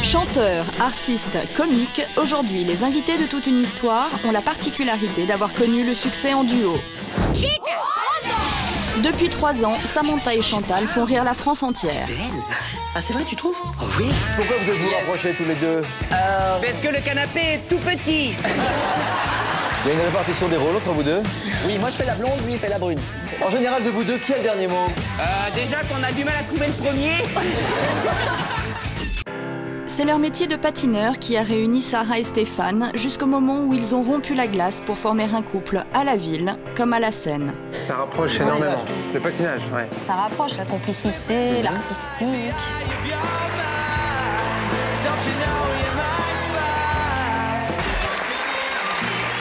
Chanteurs, artistes, comiques, aujourd'hui les invités de toute une histoire ont la particularité d'avoir connu le succès en duo. Depuis 3 ans, Samantha et Chantal font rire la France entière. Ah c'est vrai, tu trouves? Oh oui. Pourquoi vous êtes-vous rapprochés tous les deux? Parce que le canapé est tout petit. Il y a une répartition des rôles entre vous deux? Oui, moi je fais la blonde, lui il fait la brune. En général, de vous deux, qui a le dernier mot? Déjà qu'on a du mal à trouver le premier. C'est leur métier de patineur qui a réuni Sarah et Stéphane jusqu'au moment où ils ont rompu la glace pour former un couple à la ville comme à la scène. Ça rapproche énormément. Le patinage, ouais. Ça rapproche la complicité, l'artistique.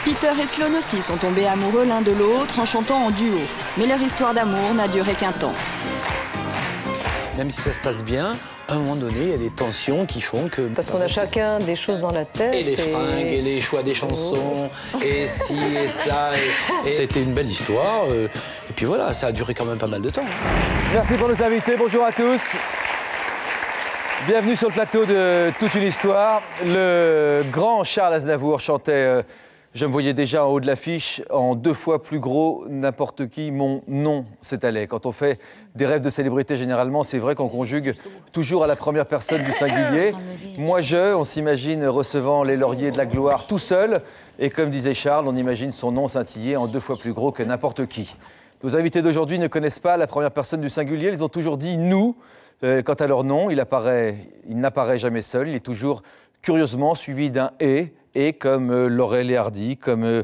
Peter et Sloane aussi sont tombés amoureux l'un de l'autre en chantant en duo. Mais leur histoire d'amour n'a duré qu'un temps. Même si ça se passe bien, à un moment donné, il y a des tensions qui font que... Parce qu'on a chacun des choses dans la tête. Et les fringues, et les choix des chansons, et ci, et ça. Et ça a été une belle histoire. Et puis voilà, ça a duré quand même pas mal de temps. Merci pour nos invités, bonjour à tous. Bienvenue sur le plateau de Toute une histoire. Le grand Charles Aznavour chantait... je me voyais déjà en haut de l'affiche, en 2 fois plus gros, n'importe qui, mon nom s'étalait. Quand on fait des rêves de célébrité, généralement, c'est vrai qu'on conjugue toujours à la première personne du singulier. Moi, on s'imagine recevant les lauriers de la gloire tout seul. Et comme disait Charles, on imagine son nom scintiller en 2 fois plus gros que n'importe qui. Nos invités d'aujourd'hui ne connaissent pas la première personne du singulier. Ils ont toujours dit « nous ». Quant à leur nom, il n'apparaît jamais seul. Il est toujours curieusement suivi d'un « et comme Laurel et Hardy, comme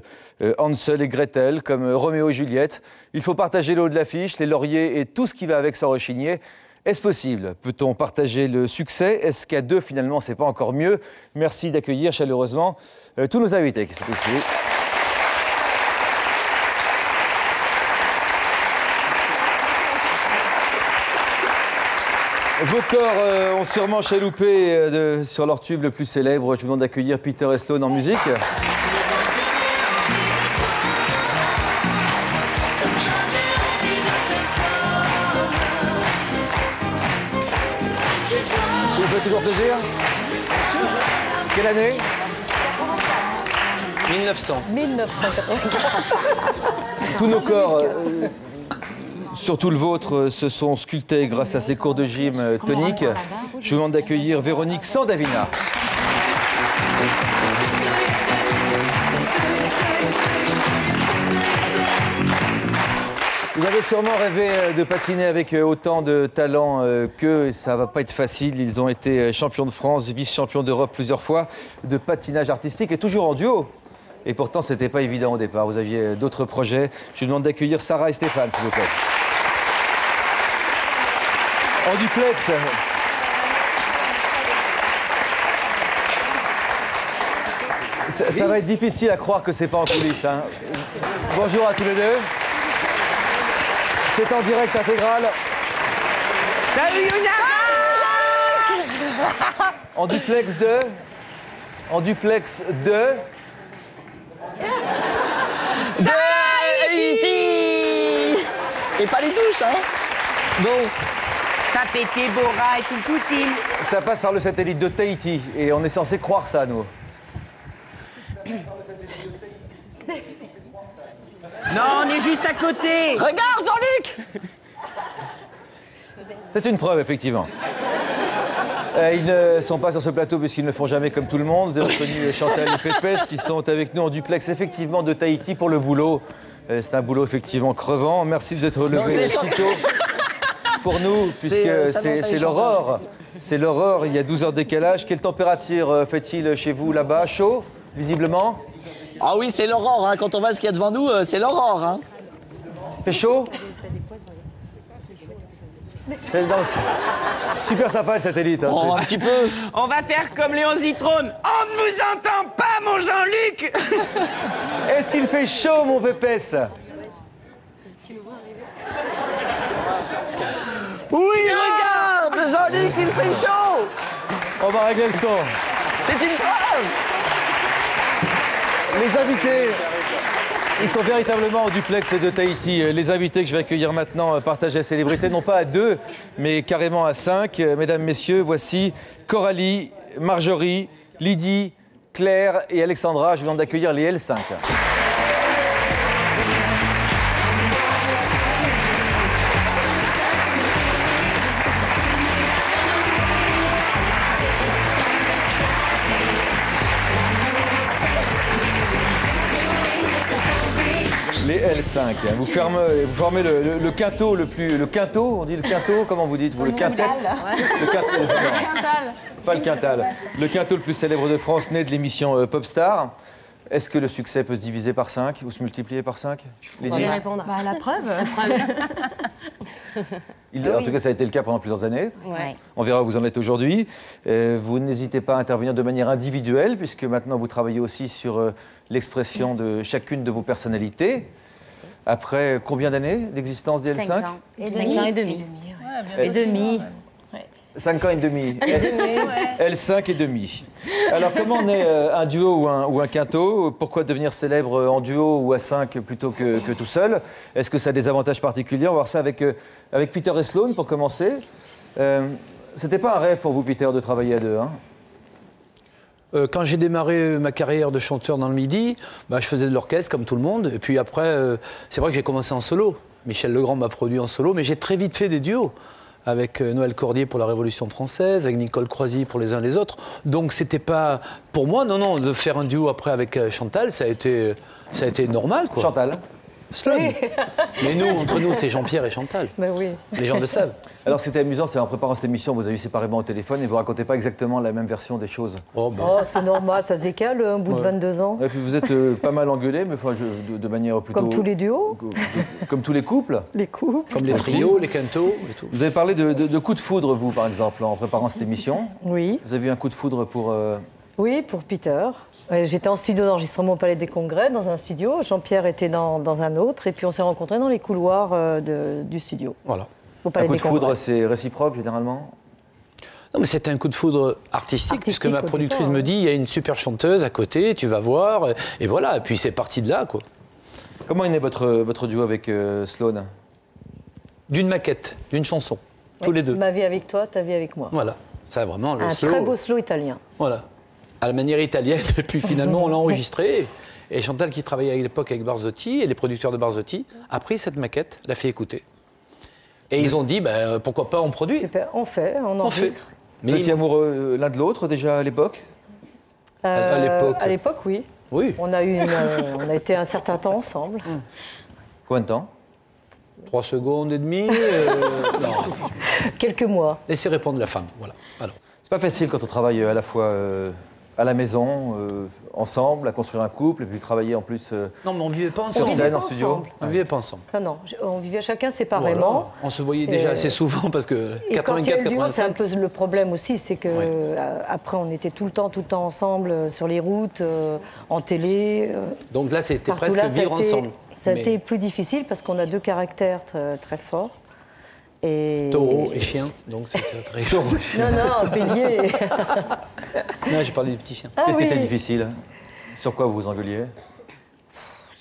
Hansel et Gretel, comme Roméo et Juliette. Il faut partager le haut de l'affiche, les lauriers et tout ce qui va avec sans rechigner. Est-ce possible? Peut-on partager le succès? Est-ce qu'à 2, finalement, c'est pas encore mieux? Merci d'accueillir chaleureusement tous nos invités qui sont ici. Vos corps ont sûrement chaloupé sur leur tube le plus célèbre. Je vous demande d'accueillir Peter et Sloane en musique. Ça vous fait toujours plaisir? Quelle année? 1900. 1984. Tous nos corps... surtout le vôtre, se sont sculptés grâce à ces cours de gym toniques. Je vous demande d'accueillir Véronique Sandavina. Vous avez sûrement rêvé de patiner avec autant de talent qu'eux, et ça ne va pas être facile. Ils ont été champions de France, vice-champions d'Europe plusieurs fois, de patinage artistique et toujours en duo. Et pourtant, ce n'était pas évident au départ. Vous aviez d'autres projets. Je vous demande d'accueillir Sarah et Stéphane, s'il vous plaît. En duplex. Ça va être difficile à croire que c'est pas en coulisses. Hein. Bonjour à tous les deux. C'est en direct intégral. Salut Yuna. En duplex de... En duplex de... Tahiti. Et pas les douches, hein? Bon. T'as pété Bora et tout team. Ça passe par le satellite de Tahiti. Et on est censé croire ça, nous. Non, on est juste à côté. Regarde, Jean-Luc! C'est une preuve, effectivement. Ils ne sont pas sur ce plateau puisqu'ils ne font jamais comme tout le monde. Vous avez reconnu Chantal et Pépès qui sont avec nous en duplex, effectivement, de Tahiti pour le boulot. C'est un boulot, effectivement, crevant. Merci de vous être levé si tôt pour nous, puisque c'est l'aurore. C'est l'aurore, il y a 12 heures de décalage. Quelle température fait-il chez vous, là-bas? Chaud, visiblement? Ah oui, c'est l'aurore, hein. Quand on voit ce qu'il y a devant nous, c'est l'aurore, hein. Fait chaud? C'est super sympa le satellite. Hein, Oh, un petit peu. On va faire comme Léon Zitrone. On ne vous entend pas, mon Jean-Luc. Est-ce qu'il fait chaud, mon Pépès? Oui, regarde, Jean-Luc, il fait chaud. On va régler le son. C'est une preuve. Les invités, ils sont véritablement en duplex de Tahiti. Les invités que je vais accueillir maintenant partagent la célébrité, non pas à 2, mais carrément à 5. Mesdames, Messieurs, voici Coralie, Marjorie, Lydie, Claire et Alexandra. Je vous demande d'accueillir les L5. Les L5. Vous formez le quinto le plus... Le quinto, on dit le quinto, comment vous dites vous? Le quintet? Le quintet. Pas le quintal. Le quinto le plus célèbre de France, né de l'émission Popstar. Est-ce que le succès peut se diviser par 5 ou se multiplier par 5? Lydie. Répondre. Bah, la preuve. En tout cas, ça a été le cas pendant plusieurs années. Ouais. On verra où vous en êtes aujourd'hui. Vous n'hésitez pas à intervenir de manière individuelle, puisque maintenant vous travaillez aussi sur l'expression de chacune de vos personnalités. Après combien d'années d'existence des L5? 5 ans. 5 ans et demi. Et demi. 5 ans et demi. L5 et demi. Alors, comment on est un duo ou un quinto? Pourquoi devenir célèbre en duo ou à 5 plutôt que tout seul? Est-ce que ça a des avantages particuliers? On va voir ça avec Peter et Sloane pour commencer. C'était pas un rêve pour vous, Peter, de travailler à deux, hein? Quand j'ai démarré ma carrière de chanteur dans le Midi, je faisais de l'orchestre comme tout le monde. Et puis après, c'est vrai que j'ai commencé en solo. Michel Legrand m'a produit en solo, mais j'ai très vite fait des duos. Avec Noël Cordier pour la Révolution française, avec Nicole Croisy pour les uns les autres. Donc c'était pas... Pour moi, non, de faire un duo après avec Chantal, ça a été normal, quoi. Chantal. Sloane. Mais nous, entre nous, c'est Jean-Pierre et Chantal. Ben oui. Les gens le savent. Alors, c'était amusant, c'est en préparant cette émission, vous avez eu séparément au téléphone et vous racontez pas exactement la même version des choses. Oh, c'est normal, ça se décale un bout de 22 ans. Et puis vous êtes pas mal engueulés, mais de manière plutôt... Comme tous les duos. Comme tous les couples. Les couples. Comme les trios, les quintos et tout. Vous avez parlé de coup de foudre, vous, par exemple, en préparant cette émission. Oui. Vous avez eu un coup de foudre pour... Oui, pour Peter. J'étais en studio d'enregistrement au Palais des Congrès, dans un studio. Jean-Pierre était dans un autre. Et puis on s'est rencontrés dans les couloirs du studio. Voilà. Au Palais Un coup des de foudre, Congrès. c'est réciproque, généralement? Non, mais c'était un coup de foudre artistique puisque ma productrice me dit, il y a une super chanteuse à côté, tu vas voir. Et voilà, et puis c'est parti de là, quoi. Comment est né votre duo avec Sloane? D'une maquette, d'une chanson, tous les deux. Ma vie avec toi, ta vie avec moi. Voilà, ça vraiment le Un slow. très beau slow italien. Voilà, à la manière italienne. Et puis finalement, on l'a enregistré. Et Chantal, qui travaillait à l'époque avec Barzotti, et les producteurs de Barzotti, a pris cette maquette, l'a fait écouter. Et ils ont dit, pourquoi pas on produit? Super, on enregistre. Vous étiez amoureux l'un de l'autre déjà à l'époque? À l'époque. À l'époque, oui. Oui. On a été un certain temps ensemble. Combien de temps? 3 secondes et demie. Non. Quelques mois. Laissez répondre la femme. Voilà. Alors. C'est pas facile quand on travaille à la fois à la maison, ensemble, à construire un couple, et puis travailler en plus Non, mais on vivait pas ensemble. sur scène, en studio. On vivait pas ensemble. Non, on vivait chacun séparément. Voilà. On se voyait déjà assez souvent parce que Et quand il y a le duo, 84-85. c'est un peu le problème aussi, c'est que après on était tout le temps ensemble sur les routes, en télé. Donc là, c'était partout. presque Là, vivre ensemble. Ça a Mais été plus difficile parce qu'on a deux caractères très, très forts. Et... Taureau et chien, donc c'était très... Non, bélier. Non, j'ai parlé des petits chiens. Qu'est-ce qui était difficile? Sur quoi vous vous engueuliez?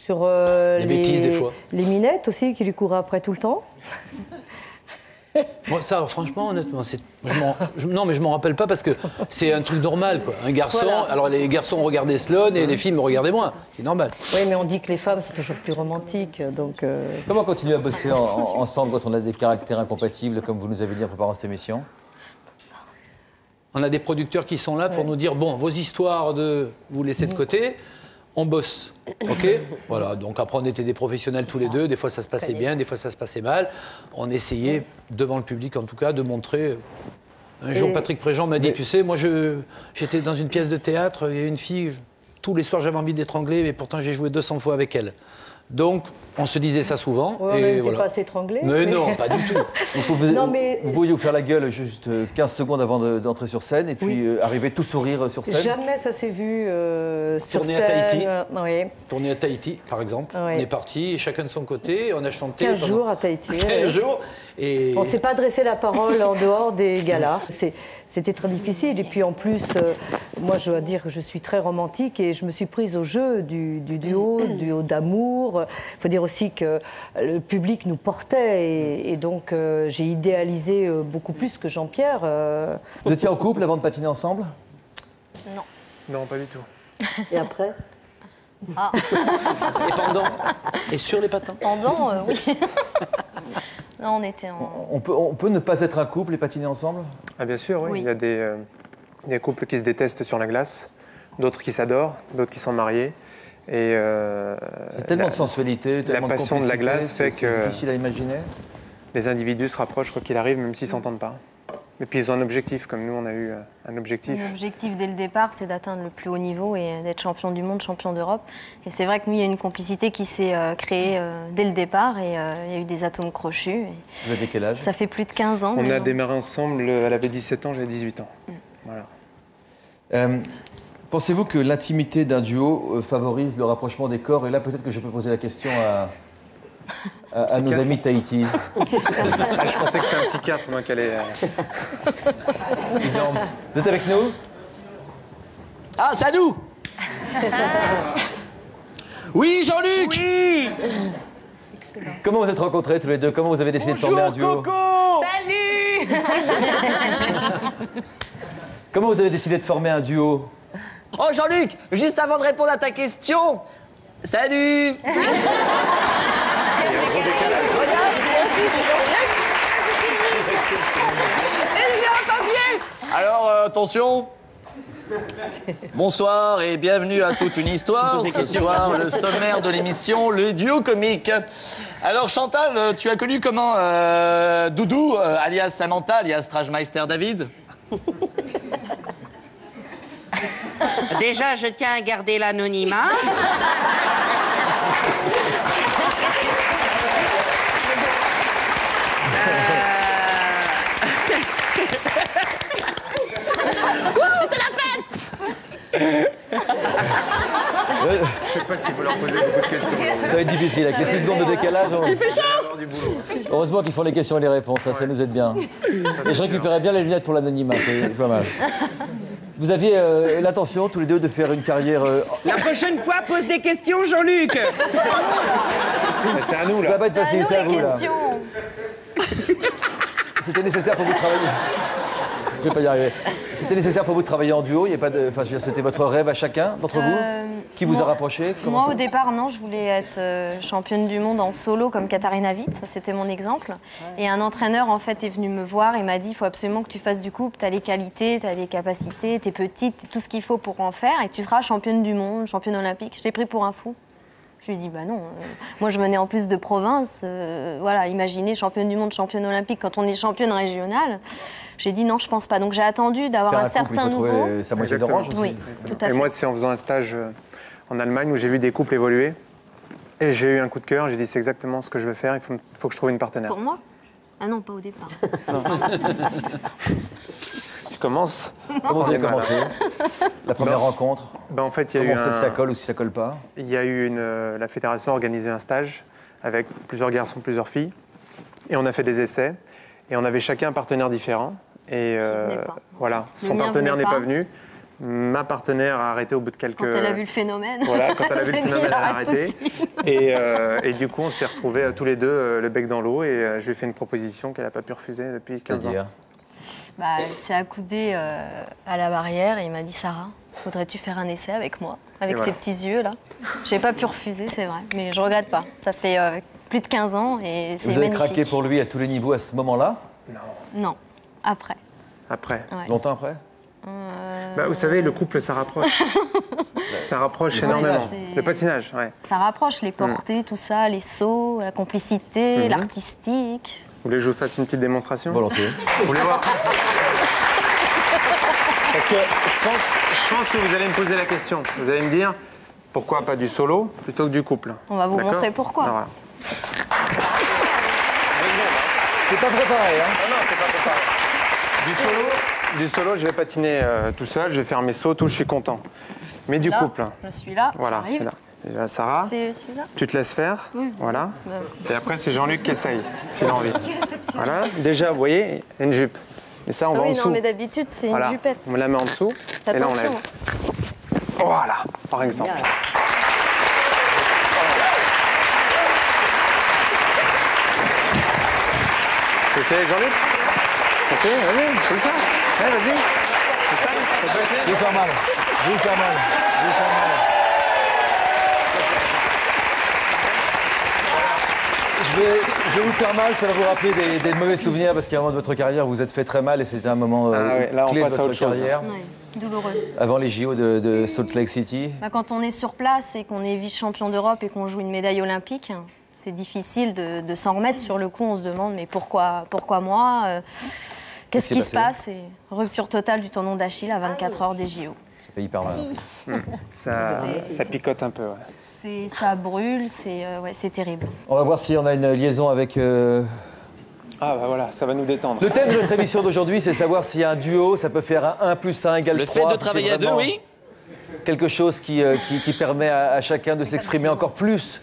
Sur les bêtises, des fois. Les minettes aussi, qui lui couraient après tout le temps. Moi, ça, alors, franchement, honnêtement, non, mais je m'en rappelle pas parce que c'est un truc normal, quoi. Un garçon, Voilà. alors les garçons regardaient Sloane et les filles me regardaient moins. C'est normal. Oui, mais on dit que les femmes, c'est toujours plus romantique, donc... Comment continuer à bosser ensemble quand on a des caractères incompatibles, comme vous nous avez dit en préparant cette émission? On a des producteurs qui sont là pour nous dire, bon, vos histoires de vous laisser de côté, on bosse, ok? Voilà, donc après on était des professionnels tous les deux, des fois ça se passait bien, des fois ça se passait mal. On essayait, devant le public en tout cas, de montrer... Un jour, Patrick Préjean m'a dit, tu sais, moi j'étais dans une pièce de théâtre, il y a une fille, tous les soirs j'avais envie d'étrangler, mais pourtant j'ai joué 200 fois avec elle. Donc, on se disait ça souvent. Ouais, et on n'était voilà. pas s'étranglé. Mais non, pas du tout. Vous pouviez vous faire la gueule juste 15 secondes avant d'entrer sur scène et puis arriver tout sourire sur scène? Jamais ça s'est vu sur Tourner scène. à Tahiti. Oui. Tourner à Tahiti, par exemple. Ouais. On est partis, chacun de son côté, on a chanté. 15 jours à Tahiti. 15 jours. Et... On ne s'est pas adressé la parole en dehors des galas. C'était très difficile. Et puis en plus, moi je dois dire que je suis très romantique et je me suis prise au jeu du duo d'amour. Il faut dire aussi que le public nous portait et donc j'ai idéalisé beaucoup plus que Jean-Pierre. Vous étiez en couple avant de patiner ensemble? Non. Non, pas du tout. Et après? Et pendant? Et sur les patins? Pendant, oui. Non, on était en... On peut ne pas être un couple et patiner ensemble? Ah, bien sûr, oui. Oui. Il y a des couples qui se détestent sur la glace, d'autres qui s'adorent, d'autres qui sont mariés. Et C'est tellement de sensualité, tellement de passion de la complicité, glace fait c'est que- difficile à imaginer. les individus se rapprochent quoi qu'il arrive, même s'ils ne s'entendent pas. Et puis ils ont un objectif, comme nous on a eu un objectif. L'objectif dès le départ, c'est d'atteindre le plus haut niveau et d'être champion du monde, champion d'Europe. Et c'est vrai que nous, il y a une complicité qui s'est créée dès le départ et il y a eu des atomes crochus. Et Vous avez quel âge? ça fait plus de 15 ans. On a maintenant. démarré ensemble, elle avait 17 ans, j'avais 18 ans. Voilà. Pensez-vous que l'intimité d'un duo favorise le rapprochement des corps? Et là, peut-être que je peux poser la question à nos amis de Tahiti. Ah, je pensais que c'était un psychiatre, moi, qu'elle est... Énorme. Vous êtes avec nous? Ah, c'est à nous! Oui, Jean-Luc! Oui. Comment vous êtes rencontrés tous les deux? Comment vous avez décidé de former un duo? Salut! Comment vous avez décidé de former un duo? Oh Jean-Luc, juste avant de répondre à ta question, salut. Regarde, moi aussi j'ai mon rien. Et j'ai un papier. Alors attention. Bonsoir et bienvenue à Toute une histoire. Ce soir, le sommaire de l'émission, le duo comique. Alors Chantal, tu as connu comment Doudou, alias Samantha, alias Strajmeister David? Déjà, je tiens à garder l'anonymat. Je sais pas si vous leur posez beaucoup de questions. Ça va être difficile, avec les 6 secondes de décalage. Il fait chaud. Heureusement qu'ils font les questions et les réponses, ça nous aide bien. Et je récupérais bien les lunettes pour l'anonymat, c'est pas mal. Vous aviez l'intention, tous les deux, de faire une carrière... La prochaine fois, pose des questions, Jean-Luc. C'est à nous, Ça va là. pas être facile, c'est à vous, là. Question. C'était nécessaire pour vous de travailler... Je vais pas y arriver. C'était nécessaire pour vous de travailler en duo? Il y a pas de... Enfin, je veux dire, c'était votre rêve à chacun d'entre vous? Qui vous a rapproché? Comment Moi, ça- au départ, non, je voulais être championne du monde en solo comme Katharina Witt, ça c'était mon exemple. Et un entraîneur, en fait, est venu me voir et m'a dit, il faut absolument que tu fasses du couple, tu as les qualités, tu as les capacités, tu es petite, t'as tout ce qu'il faut pour en faire et tu seras championne du monde, championne olympique. Je l'ai pris pour un fou. Je lui ai dit, bah non, moi je venais en plus de province, voilà, imaginez championne du monde, championne olympique quand on est championne régionale. J'ai dit non, je pense pas. Donc j'ai attendu d'avoir Faire un couple, il certain faut nouveau. trouver sa moitié Exactement. d'orange aussi. Oui, tout à Et fait. moi, c'est en faisant un stage en Allemagne où j'ai vu des couples évoluer. Et j'ai eu un coup de cœur, j'ai dit c'est exactement ce que je veux faire, il faut que je trouve une partenaire. Pour moi? Ah non, pas au départ. Tu commences? Comment vous avez Voilà. commencé? La première Non. rencontre? Ben, en fait, il y a eu Comment on sait si ça colle ou si ça colle pas? Il y a eu la fédération a organisé un stage avec plusieurs garçons, plusieurs filles. Et on a fait des essais. Et on avait chacun un partenaire différent. Et venait pas. voilà, Le son mien partenaire venait n'est pas pas. venu. Ma partenaire a arrêté au bout de quelques... Quand elle a vu le phénomène. Voilà, quand elle a vu le s'est dit, phénomène, elle a j'arrête tout de arrêté. suite. Et du coup, on s'est retrouvés tous les deux le bec dans l'eau. Et je lui ai fait une proposition qu'elle n'a pas pu refuser depuis 15 ans. C'est-à-dire? Bah, elle s'est accoudée à la barrière et il m'a dit, Sarah, faudrait-tu faire un essai avec moi? Avec Et voilà. ces petits yeux là. J'ai pas pu refuser, c'est vrai. Mais je regrette pas. Ça fait plus de 15 ans et c'est Vous avez magnifique. craqué pour lui à tous les niveaux à ce moment-là? Non, après. Après. Ouais. Longtemps après? Bah, vous savez, le couple, ça rapproche. Ça rapproche énormément. c'est- Le patinage, ouais. Ça rapproche les portées, tout ça, les sauts, la complicité, l'artistique. Vous voulez que je vous fasse une petite démonstration? Volontiers. Vous voulez voir? Parce que je pense que vous allez me poser la question. Vous allez me dire, pourquoi pas du solo plutôt que du couple? On va vous D'accord? montrer pourquoi. Alors, voilà. C'est pas préparé, hein? Non, c'est pas préparé. Du solo, je vais patiner tout seul, je vais faire mes sauts, tout, je suis content. Mais du Là, couple, je suis là, voilà. j'arrive. Là. Et là, Sarah, Fais celui-là. tu te laisses faire, Oui. voilà. Ouais. Et après, c'est Jean-Luc qui essaye, s'il a envie. Voilà, déjà, vous voyez, il y a une jupe. Et ça, on Ah va en oui, dessous. non, mais d'habitude, c'est Voilà, une jupette. on la met en dessous, et là, on lève. Attention. Voilà, par exemple. Tu essaies avec Jean-Luc? Essayez, vas-y, tu peux le faire. Ouais, vas-y. C'est ça? Je vais faire mal. Je vais faire mal. Je vais faire mal. Je vais vous faire mal, ça va vous rappeler des mauvais souvenirs parce qu'à un moment de votre carrière, vous vous êtes fait très mal et c'était un moment ouais, là, on clé de passe à votre autre chose, carrière. Ouais, douloureux. Avant les JO de Salt Lake City. Bah, quand on est sur place et qu'on est vice-champion d'Europe et qu'on joue une médaille olympique, c'est difficile de s'en remettre sur le coup. On se demande mais pourquoi moi Qu'est-ce qui se passe? Et rupture totale du tendon d'Achille à 24 heures des JO. Ça fait hyper mal. Ça picote un peu, ouais. Ça brûle, c'est terrible. On va voir si on a une liaison avec... Ah bah voilà, ça va nous détendre. Le thème de notre émission d'aujourd'hui, c'est savoir si un duo, ça peut faire un 1 + 1 égale 3. Le fait de travailler à deux, oui. Quelque chose qui permet à chacun de s'exprimer encore plus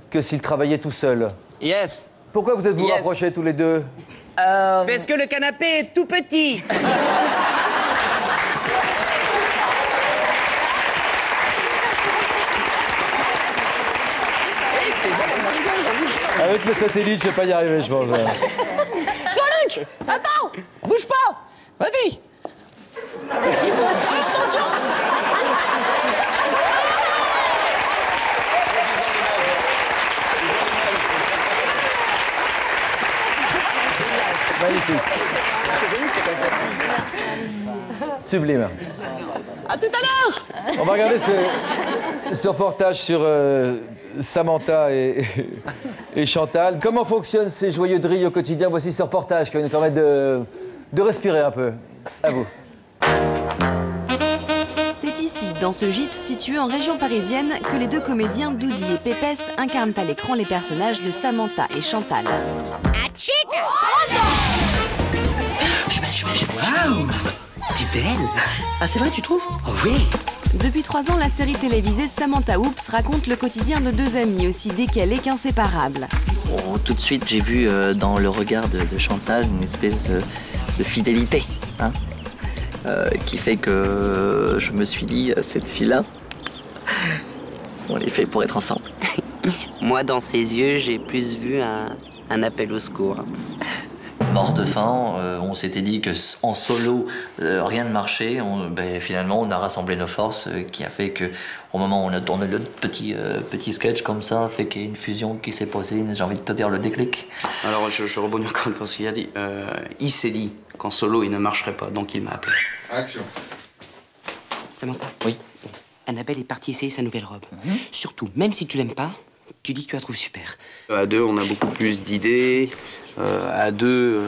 que s'il travaillait tout seul. Yes. Pourquoi vous êtes-vous Yes. rapprochés tous les deux? Parce que le canapé est tout petit. Avec le satellite, je vais pas y arriver, je pense. Jean-Luc, attends, bouge pas. Vas-y. Attention. Magnifique. Sublime. À tout à l'heure. On va regarder ce reportage sur Samantha et Chantal. Comment fonctionnent ces joyeux drilles au quotidien? Voici ce reportage qui va nous permettre de respirer un peu. À vous. C'est ici, dans ce gîte situé en région parisienne, que les deux comédiens Doudi et Pépès incarnent à l'écran les personnages de Samantha et Chantal. Waouh! T'es belle! Ah, c'est vrai, tu trouves? Oh oui! Depuis 3 ans, la série télévisée Samantha Oops raconte le quotidien de deux amies aussi décalées qu'inséparables. Oh, tout de suite, j'ai vu dans le regard de Chantal une espèce de fidélité, hein, qui fait que je me suis dit, cette fille-là, on est fait pour être ensemble. Moi, dans ses yeux, j'ai plus vu un appel au secours. Mort de faim, on s'était dit qu'en solo, rien ne marchait. Finalement, on a rassemblé nos forces, qui a fait qu'au moment où on a tourné le petit sketch comme ça, fait qu'il y a une fusion qui s'est posée, j'ai envie de te dire le déclic. Alors, je rebondis encore une fois ce qu'il a dit. Il s'est dit qu'en solo, il ne marcherait pas, donc il m'a appelé. Action. Samantha. Oui. Annabelle est partie essayer sa nouvelle robe. Surtout, même si tu l'aimes pas, tu dis que tu la trouves super. À deux, on a beaucoup plus d'idées. À deux,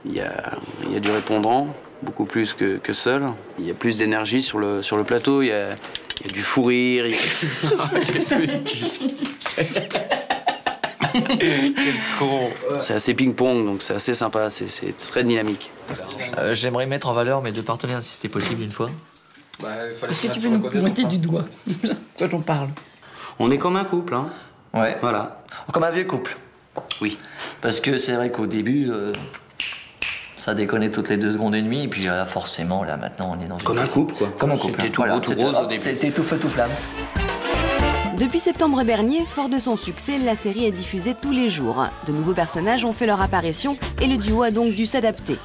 il y a du répondant, beaucoup plus que seul. Il y a plus d'énergie sur le plateau, il y a du fou rire. Quel con. C'est assez ping-pong, donc c'est assez sympa, c'est très dynamique. J'aimerais mettre en valeur mes deux partenaires, si c'était possible, une fois. Est-ce que tu peux nous pointer du doigt quand on parle? On est comme un couple, hein. Ouais. Voilà. Comme un vieux couple. Oui. Parce que c'est vrai qu'au début, ça déconnait toutes les 2 secondes et demie, et puis là, forcément, là, maintenant, on est dans une... Comme un couple, quoi. Comme un couple. C'était tout beau, tout rose au début. C'était tout feu, tout flamme. Depuis septembre dernier, fort de son succès, la série est diffusée tous les jours. De nouveaux personnages ont fait leur apparition et le duo a donc dû s'adapter.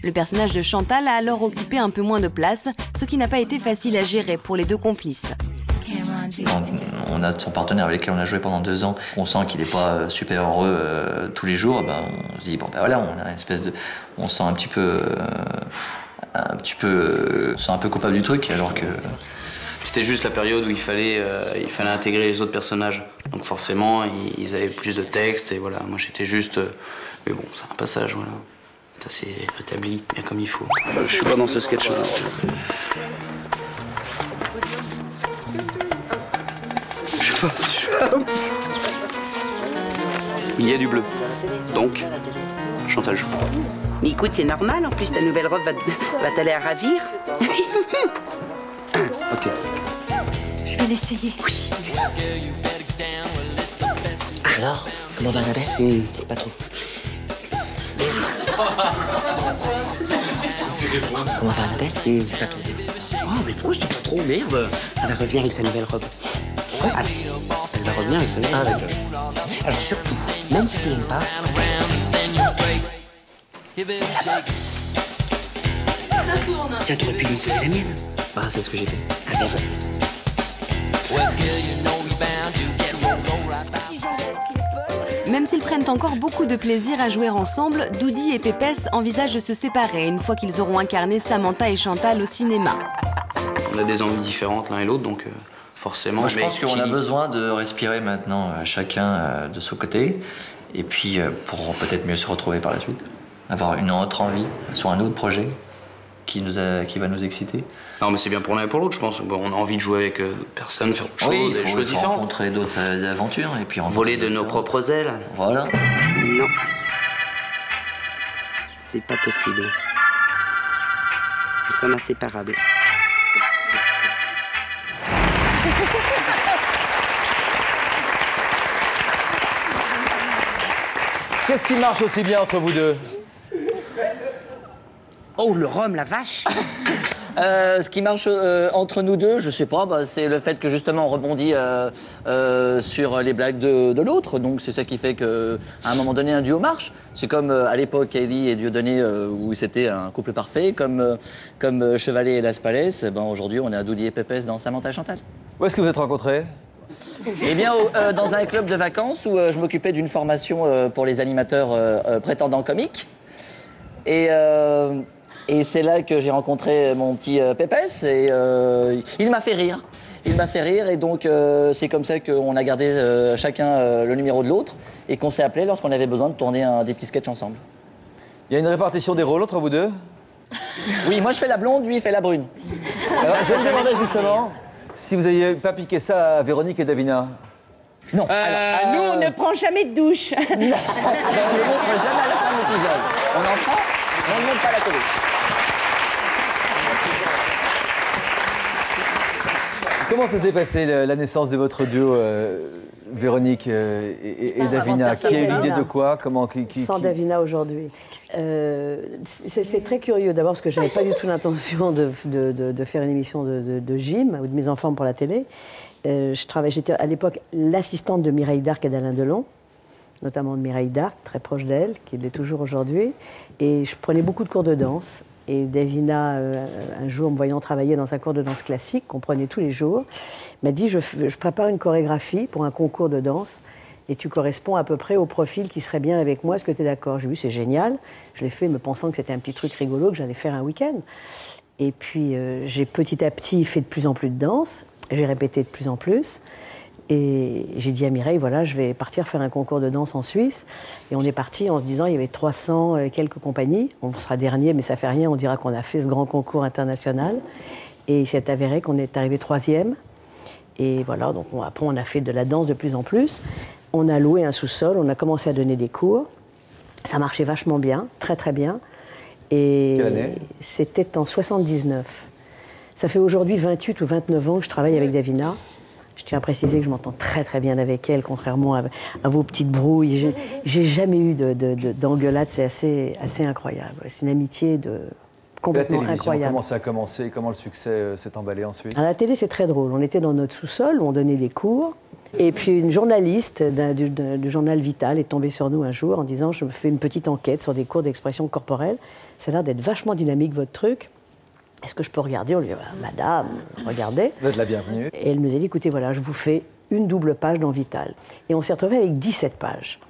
Le personnage de Chantal a alors occupé un peu moins de place, ce qui n'a pas été facile à gérer pour les deux complices. On a son partenaire avec lequel on a joué pendant 2 ans. On sent qu'il n'est pas super heureux tous les jours. On se dit, bon, voilà, on a une espèce de... On sent un petit peu... on sent un peu coupable du truc, alors que... C'était juste la période où il fallait intégrer les autres personnages. Donc forcément, ils avaient plus de texte, et voilà, moi j'étais juste... mais bon, c'est un passage, voilà. Ça s'est rétabli bien comme il faut. Je suis pas dans ce sketch-là. Il y a du bleu. Donc, Chantal joue. Mais écoute, c'est normal, en plus ta nouvelle robe va t'aller à ravir. Ok. Je vais l'essayer. Oui. Alors, comment va Annabelle? Pas trop. Comment va Annabelle? Pas trop. Oh, mais pourquoi je dis pas trop? Merde. Elle va revenir avec sa nouvelle robe. Elle va revenir avec sa nouvelle robe. Alors surtout, même si tu l'aimes pas... Ça tourne. Tiens, t'aurais pu lui tirer la mienne. Bah, c'est ce que j'ai fait. Ah ben voilà. Même s'ils prennent encore beaucoup de plaisir à jouer ensemble, Doudi et Pépès envisagent de se séparer une fois qu'ils auront incarné Samantha et Chantal au cinéma. On a des envies différentes l'un et l'autre, donc forcément... Moi, je pense qu'on a besoin de respirer maintenant chacun de son côté. Et puis, pour peut-être mieux se retrouver par la suite. Avoir une autre envie, soit un autre projet qui va nous exciter. Non, mais c'est bien pour l'un et pour l'autre, je pense. Bon, on a envie de jouer avec d'autres personnes, faire autre chose, des choses différentes. Rencontrer d'autres aventures et puis voler de nos propres ailes. Voilà. Non. C'est pas possible. Nous sommes inséparables. Qu'est-ce qui marche aussi bien entre vous deux? Oh, le rhum, la vache. Ce qui marche entre nous deux, je sais pas, c'est le fait que justement on rebondit sur les blagues de l'autre. Donc c'est ça qui fait qu'à un moment donné un duo marche. C'est comme à l'époque Ellie et Dieudonné où c'était un couple parfait, comme Chevalet et Las Palais. Aujourd'hui on est à Doudi et Pépès dans Samantha et Chantal. Où est-ce que vous êtes rencontrés? Eh bien dans un club de vacances où je m'occupais d'une formation pour les animateurs prétendants comiques. Et c'est là que j'ai rencontré mon petit Pépès et il m'a fait rire. Il m'a fait rire et donc c'est comme ça qu'on a gardé chacun le numéro de l'autre et qu'on s'est appelé lorsqu'on avait besoin de tourner des petits sketchs ensemble. Il y a une répartition des rôles entre vous deux? Oui, moi je fais la blonde, lui il fait la brune. Alors, je me demandais justement si vous n'aviez pas piqué ça à Véronique et Davina. Non. Nous, on ne prend jamais de douche. Non. On ne le montre jamais à la fin de l'épisode. On en prend, mais on ne montre pas à la télé. Comment ça s'est passé la naissance de votre duo, Véronique et Davina? Qui a eu l'idée de quoi? Sans Davina aujourd'hui. C'est très curieux d'abord parce que je n'avais pas du tout l'intention de faire une émission de gym ou de mise en forme pour la télé. J'étais à l'époque l'assistante de Mireille Darc et d'Alain Delon, notamment de Mireille Darc, très proche d'elle, qui l'est toujours aujourd'hui. Et je prenais beaucoup de cours de danse. Et Davina, un jour, me voyant travailler dans un cours de danse classique, qu'on prenait tous les jours, m'a dit je prépare une chorégraphie pour un concours de danse et tu corresponds à peu près au profil qui serait bien avec moi, est-ce que tu es d'accord? J'ai vu, c'est génial. Je l'ai fait me pensant que c'était un petit truc rigolo que j'allais faire un week-end. Et puis, j'ai petit à petit fait de plus en plus de danse, j'ai répété de plus en plus. Et j'ai dit à Mireille, voilà, je vais partir faire un concours de danse en Suisse. Et on est parti en se disant, il y avait 300 et quelques compagnies. On sera dernier, mais ça fait rien, on dira qu'on a fait ce grand concours international. Et il s'est avéré qu'on est arrivé 3e. Et voilà, donc après on a fait de la danse de plus en plus. On a loué un sous-sol, on a commencé à donner des cours. Ça marchait vachement bien, très très bien. Et quelle année? C'était en 79. Ça fait aujourd'hui 28 ou 29 ans que je travaille avec Davina. Je tiens à préciser que je m'entends très très bien avec elle, contrairement à vos petites brouilles. J'ai jamais eu d'engueulade, c'est assez incroyable. C'est une amitié complètement incroyable. Comment ça a commencé? Comment le succès s'est emballé ensuite? À la télé, c'est très drôle. On était dans notre sous-sol où on donnait des cours. Et puis une journaliste du journal Vital est tombée sur nous un jour en disant « Je fais une petite enquête sur des cours d'expression corporelle. Ça a l'air d'être vachement dynamique, votre truc. Est-ce que je peux regarder ?» On lui dit « Madame, regardez. » Vous êtes la bienvenue. Et elle nous a dit « Écoutez, voilà, je vous fais une double page dans Vital. » Et on s'est retrouvés avec 17 pages,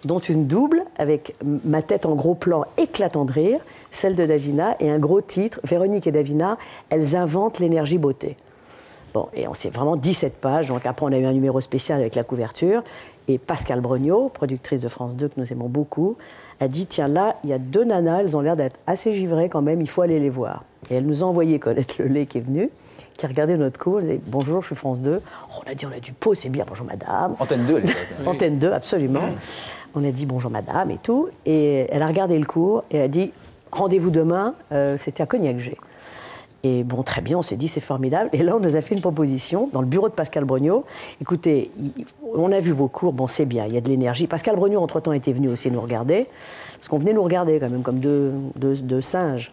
dont une double avec ma tête en gros plan éclatant de rire, celle de Davina, et un gros titre « Véronique et Davina, elles inventent l'énergie beauté ». Bon, et on s'est vraiment 17 pages. Donc après, on a eu un numéro spécial avec la couverture. Et Pascal Brognaud, productrice de France 2, que nous aimons beaucoup, a dit « Tiens, là, il y a 2 nanas, elles ont l'air d'être assez givrées quand même, il faut aller les voir. » Et elle nous a envoyé Colette Lelay, qui est venue, qui a regardé notre cours, elle a dit « Bonjour, je suis France 2. Oh, » On a dit « On a du pot, c'est bien, bonjour madame. » Antenne 2, elle est Antenne 2, absolument. On a dit « Bonjour madame » et tout. Et elle a regardé le cours et elle a dit « Rendez-vous demain, c'était à Cognac-G. » Et bon, très bien, on s'est dit, c'est formidable. Et là, on nous a fait une proposition dans le bureau de Pascal Brognaud. Écoutez, on a vu vos cours, bon, c'est bien, il y a de l'énergie. Pascal Brognaud, entre-temps, était venu aussi nous regarder, parce qu'on venait nous regarder quand même, comme deux singes.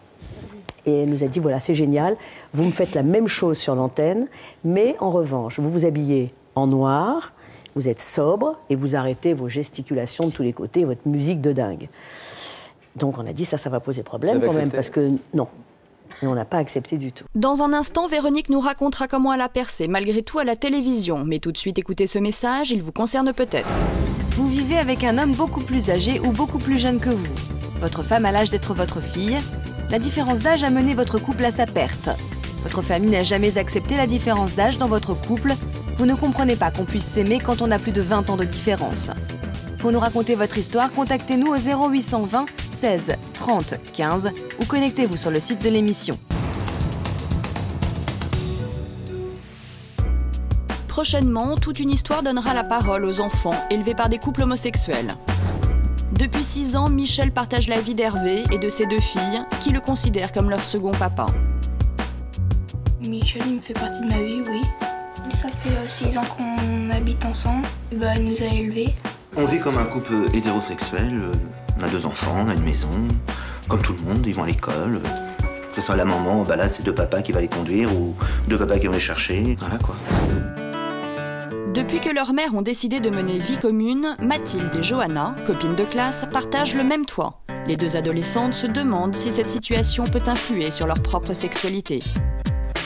Et elle nous a dit, voilà, c'est génial, vous me faites la même chose sur l'antenne, mais en revanche, vous vous habillez en noir, vous êtes sobre, et vous arrêtez vos gesticulations de tous les côtés, votre musique de dingue. Donc on a dit, ça va poser problème quand même, parce que, non. Et on n'a pas accepté du tout. Dans un instant, Véronique nous racontera comment elle a percé, malgré tout, à la télévision. Mais tout de suite, écoutez ce message, il vous concerne peut-être. Vous vivez avec un homme beaucoup plus âgé ou beaucoup plus jeune que vous. Votre femme a l'âge d'être votre fille. La différence d'âge a mené votre couple à sa perte. Votre famille n'a jamais accepté la différence d'âge dans votre couple. Vous ne comprenez pas qu'on puisse s'aimer quand on a plus de 20 ans de différence. Pour nous raconter votre histoire, contactez-nous au 0820 16 30 15 ou connectez-vous sur le site de l'émission. Prochainement, toute une histoire donnera la parole aux enfants élevés par des couples homosexuels. Depuis 6 ans, Michel partage la vie d'Hervé et de ses 2 filles, qui le considèrent comme leur second papa. Michel, il me fait partie de ma vie, oui. Ça fait 6 ans qu'on habite ensemble. Il nous a élevés. On vit comme un couple hétérosexuel. On a 2 enfants, on a une maison. Comme tout le monde, ils vont à l'école. Que ce soit la maman, là, c'est 2 papas qui va les conduire ou 2 papas qui vont les chercher. Voilà, quoi. Depuis que leurs mères ont décidé de mener vie commune, Mathilde et Johanna, copines de classe, partagent le même toit. Les 2 adolescentes se demandent si cette situation peut influer sur leur propre sexualité.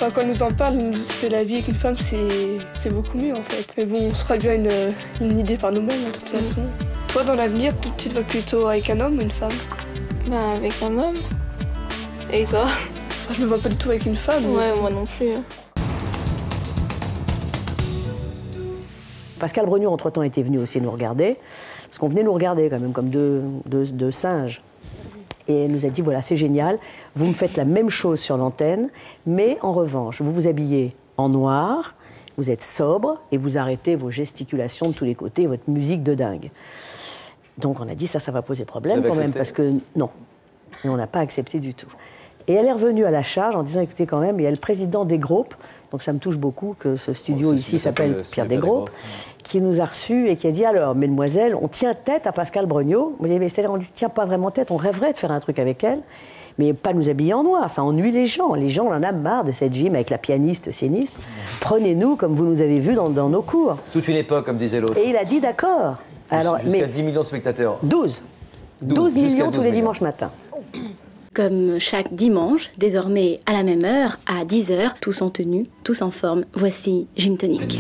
Quand on nous en parle, ils nous disent que la vie avec une femme, c'est beaucoup mieux en fait. Mais bon, on se fera bien une idée par nous-mêmes de toute façon. Toi, dans l'avenir, tu te vois plutôt avec un homme ou une femme? Avec un homme. Et toi? Je me vois pas du tout avec une femme. Ouais, moi non plus. Pascal Brognaud, entre-temps, était venu aussi nous regarder, parce qu'on venait nous regarder quand même comme deux singes. Et elle nous a dit, voilà, c'est génial, vous me faites la même chose sur l'antenne, mais en revanche, vous vous habillez en noir, vous êtes sobre, et vous arrêtez vos gesticulations de tous les côtés, votre musique de dingue. Donc on a dit, ça va poser problème quand même, parce que non. Et on n'a pas accepté du tout. Et elle est revenue à la charge en disant, écoutez quand même, il y a le président des groupes, donc ça me touche beaucoup que ce studio ici s'appelle Pierre Desgroupes, qui nous a reçus et qui a dit, alors, mesdemoiselles, on tient tête à Pascal Brognaud. Mais c'est-à-dire, on ne lui tient pas vraiment tête, on rêverait de faire un truc avec elle, mais pas nous habiller en noir, ça ennuie les gens. Les gens, on en a marre de cette gym avec la pianiste sinistre. Prenez-nous comme vous nous avez vus dans nos cours. Toute une époque, comme disait l'autre. Et il a dit, d'accord. Jusqu'à 10 millions de spectateurs. 12 millions tous les dimanches matins. Comme chaque dimanche, désormais à la même heure, à 10h, tous en tenue, tous en forme. Voici Gym Tonic.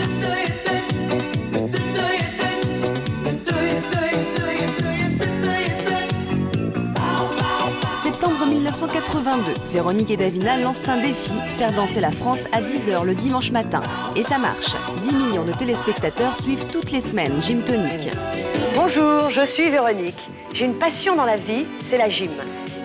Septembre 1982, Véronique et Davina lancent un défi, faire danser la France à 10h le dimanche matin. Et ça marche. 10 millions de téléspectateurs suivent toutes les semaines Gym Tonic. Bonjour, je suis Véronique. J'ai une passion dans la vie, c'est la gym.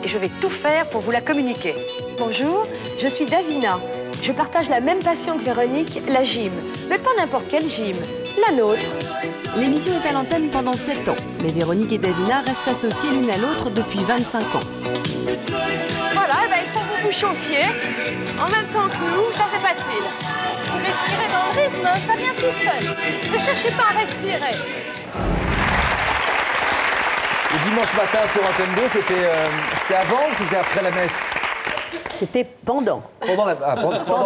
Et je vais tout faire pour vous la communiquer. Bonjour, je suis Davina. Je partage la même passion que Véronique, la gym. Mais pas n'importe quelle gym, la nôtre. L'émission est à l'antenne pendant 7 ans, mais Véronique et Davina restent associées l'une à l'autre depuis 25 ans. Voilà, il faut que vous vous chauffiez. En même temps que nous, ça c'est facile. Vous respirez dans le rythme, ça vient tout seul. Ne cherchez pas à respirer. Le dimanche matin sur Antenne 2, c'était avant ou c'était après la messe? C'était pendant. Pendant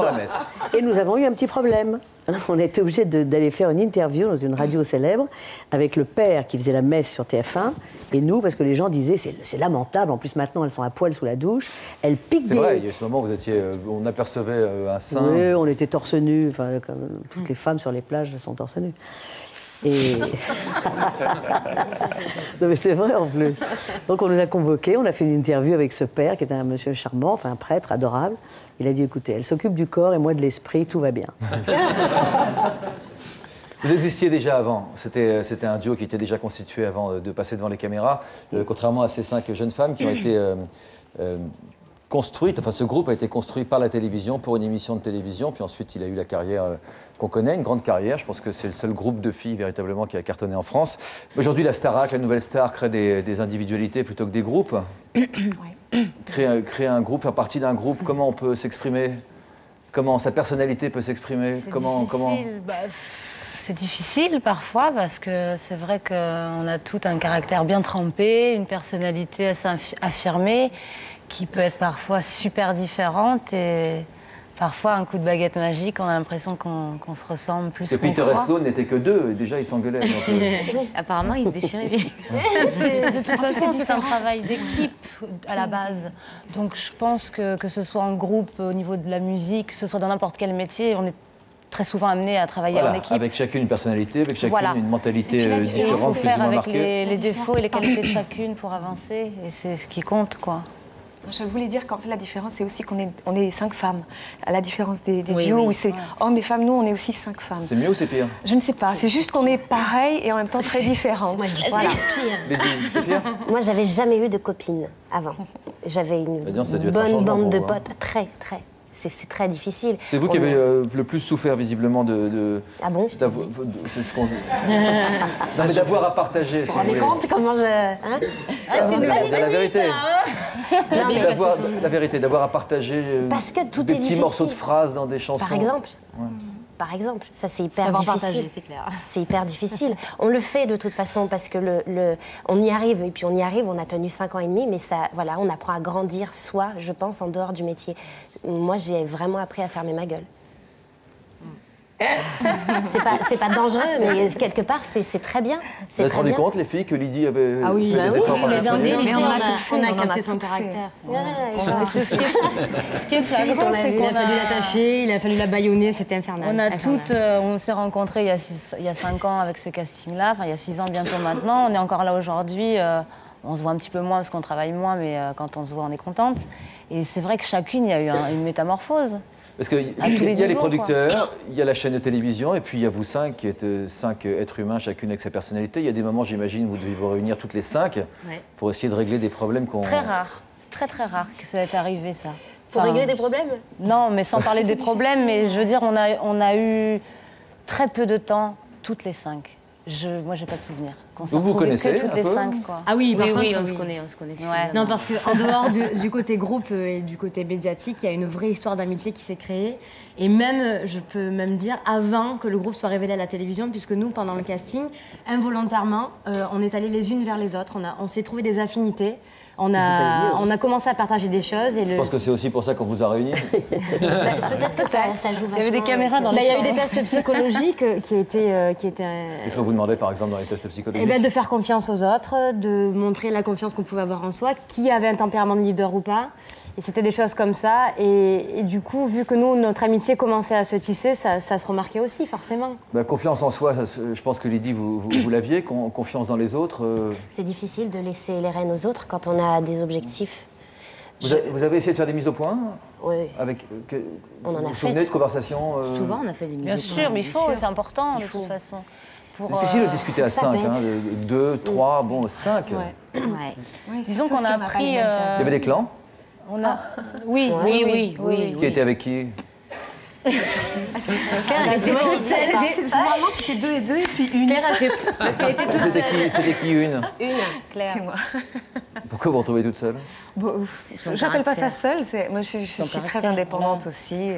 la messe. Et nous avons eu un petit problème. On a été obligés d'aller faire une interview dans une radio célèbre avec le père qui faisait la messe sur TF1 et nous, parce que les gens disaient c'est lamentable. En plus, maintenant, elles sont à poil sous la douche. Elles piquent des... C'est vrai, il y a ce moment où on apercevait un sein. Oui, on était torse nu. Enfin, comme toutes les femmes sur les plages sont torse nu. Et... non mais c'est vrai en plus. Donc on nous a convoqués, on a fait une interview avec ce père qui était un monsieur charmant, enfin un prêtre adorable. Il a dit écoutez, elle s'occupe du corps et moi de l'esprit, tout va bien. Vous existiez déjà avant, c'était un duo qui était déjà constitué avant de passer devant les caméras, contrairement à ces 5 jeunes femmes qui ont été construite, enfin ce groupe a été construit par la télévision pour une émission de télévision, puis ensuite il a eu la carrière qu'on connaît, une grande carrière. Je pense que c'est le seul groupe de filles véritablement qui a cartonné en France. Aujourd'hui, la Starac, la nouvelle star, crée des individualités plutôt que des groupes. Créer un groupe, faire partie d'un groupe, comment on peut s'exprimer? Comment sa personnalité peut s'exprimer? C'est difficile parfois parce que c'est vrai qu'on a tout un caractère bien trempé, une personnalité assez affirmée qui peut être parfois super différente et parfois un coup de baguette magique, on a l'impression qu'on se ressemble plus. Parce que Peter et Sloan n'étaient que 2 et déjà ils s'engueulaient. Apparemment ils se déchiraient. De toute façon c'est un travail d'équipe. à la base. Donc je pense que ce soit en groupe, au niveau de la musique, que ce soit dans n'importe quel métier, on est très souvent amené à travailler en équipe. Avec chacune une personnalité, avec chacune une mentalité différente, il faut faire avec marquée. les défauts et les qualités de chacune pour avancer, et c'est ce qui compte, quoi. Je voulais dire qu'en fait, la différence, c'est aussi qu'on est 5 femmes. À la différence des duos où c'est hommes et femmes, nous, on est aussi 5 femmes. C'est mieux ou c'est pire? Je ne sais pas. C'est juste qu'on est pareil et en même temps très différentes. Moi, je dis voilà. C'est pire? Moi, j'avais jamais eu de copine avant. J'avais une bonne bande de potes. Très. C'est très difficile. C'est vous qui avez le plus souffert visiblement de... Ah bon? C'est ce qu'on... Non, mais d'avoir à partager. Vous vous rendez compte comment je... Hein? La vérité. La vérité, d'avoir à partager parce que tout des est petits difficile. morceaux de phrases dans des chansons. Par exemple, ça c'est hyper difficile. C'est hyper difficile. On le fait de toute façon parce que on y arrive et puis on y arrive. On a tenu 5 ans et demi, mais ça, voilà, on apprend à grandir soi, je pense, en dehors du métier. Moi, j'ai vraiment appris à fermer ma gueule. C'est pas dangereux, mais quelque part, c'est très bien. Vous vous rendez compte, les filles, que Lydie avait fait des efforts par mais on a capté son caractère. Ce qui est drôle, c'est qu'il a fallu l'attacher, il a fallu la bâillonner, c'était infernal. On s'est rencontrés il y a 5 ans avec ce casting-là, enfin il y a 6 ans bientôt maintenant. On est encore là aujourd'hui. On se voit un petit peu moins parce qu'on travaille moins, mais quand on se voit, on est contente. Et c'est vrai que chacune, il y a eu une métamorphose. Parce qu'il y a les producteurs, il y a la chaîne de télévision, et puis il y a vous 5 qui êtes 5 êtres humains, chacune avec sa personnalité. Il y a des moments, j'imagine, où vous devez vous réunir toutes les 5 pour essayer de régler des problèmes qu'on... Très rare, c'est très rare que ça ait arrivé, ça. Pour régler des problèmes? Non, mais sans parler des problèmes, mais je veux dire, on a eu très peu de temps, toutes les 5. Moi, j'ai pas de souvenir. Vous vous connaissez que toutes les 5, quoi. Ah oui, on se connaît suffisamment. Non, parce qu'en dehors du côté groupe et du côté médiatique, il y a une vraie histoire d'amitié qui s'est créée. Et même, je peux même dire, avant que le groupe soit révélé à la télévision, puisque nous, pendant le casting, involontairement, on est allés les unes vers les autres. On s'est trouvé des affinités. On a commencé à partager des choses. Et Je pense que c'est aussi pour ça qu'on vous a réunis. Peut-être que ça joue vachement. Il y avait des caméras dans les Il y a eu des tests psychologiques qui étaient... Qu'est-ce que vous demandez, par exemple, dans les tests psychologiques? De faire confiance aux autres, de montrer la confiance qu'on pouvait avoir en soi, qui avait un tempérament de leader ou pas. Et c'était des choses comme ça. Et du coup, vu que nous, notre amitié commençait à se tisser, ça se remarquait aussi, forcément. Confiance en soi, je pense que Lydie, vous l'aviez. Confiance dans les autres C'est difficile de laisser les rênes aux autres quand on a des objectifs. Vous avez essayé de faire des mises au point? Oui. On en a fait. Vous vous souvenez de conversations Souvent, on a fait des mises au point. Bien sûr, mais il faut, c'est important de toute façon. C'est difficile de discuter à 5, hein, 2, 3, 5. Disons qu'on a appris... Il y avait des clans? Oui. Qui était avec qui? Généralement, c'était 2 et 2, et puis une. Parce qu'elle était toute seule. C'était qui une? Claire. C'est moi. Pourquoi vous retrouvez toute seule? J'appelle pas ça seule. Moi, je suis très indépendante aussi.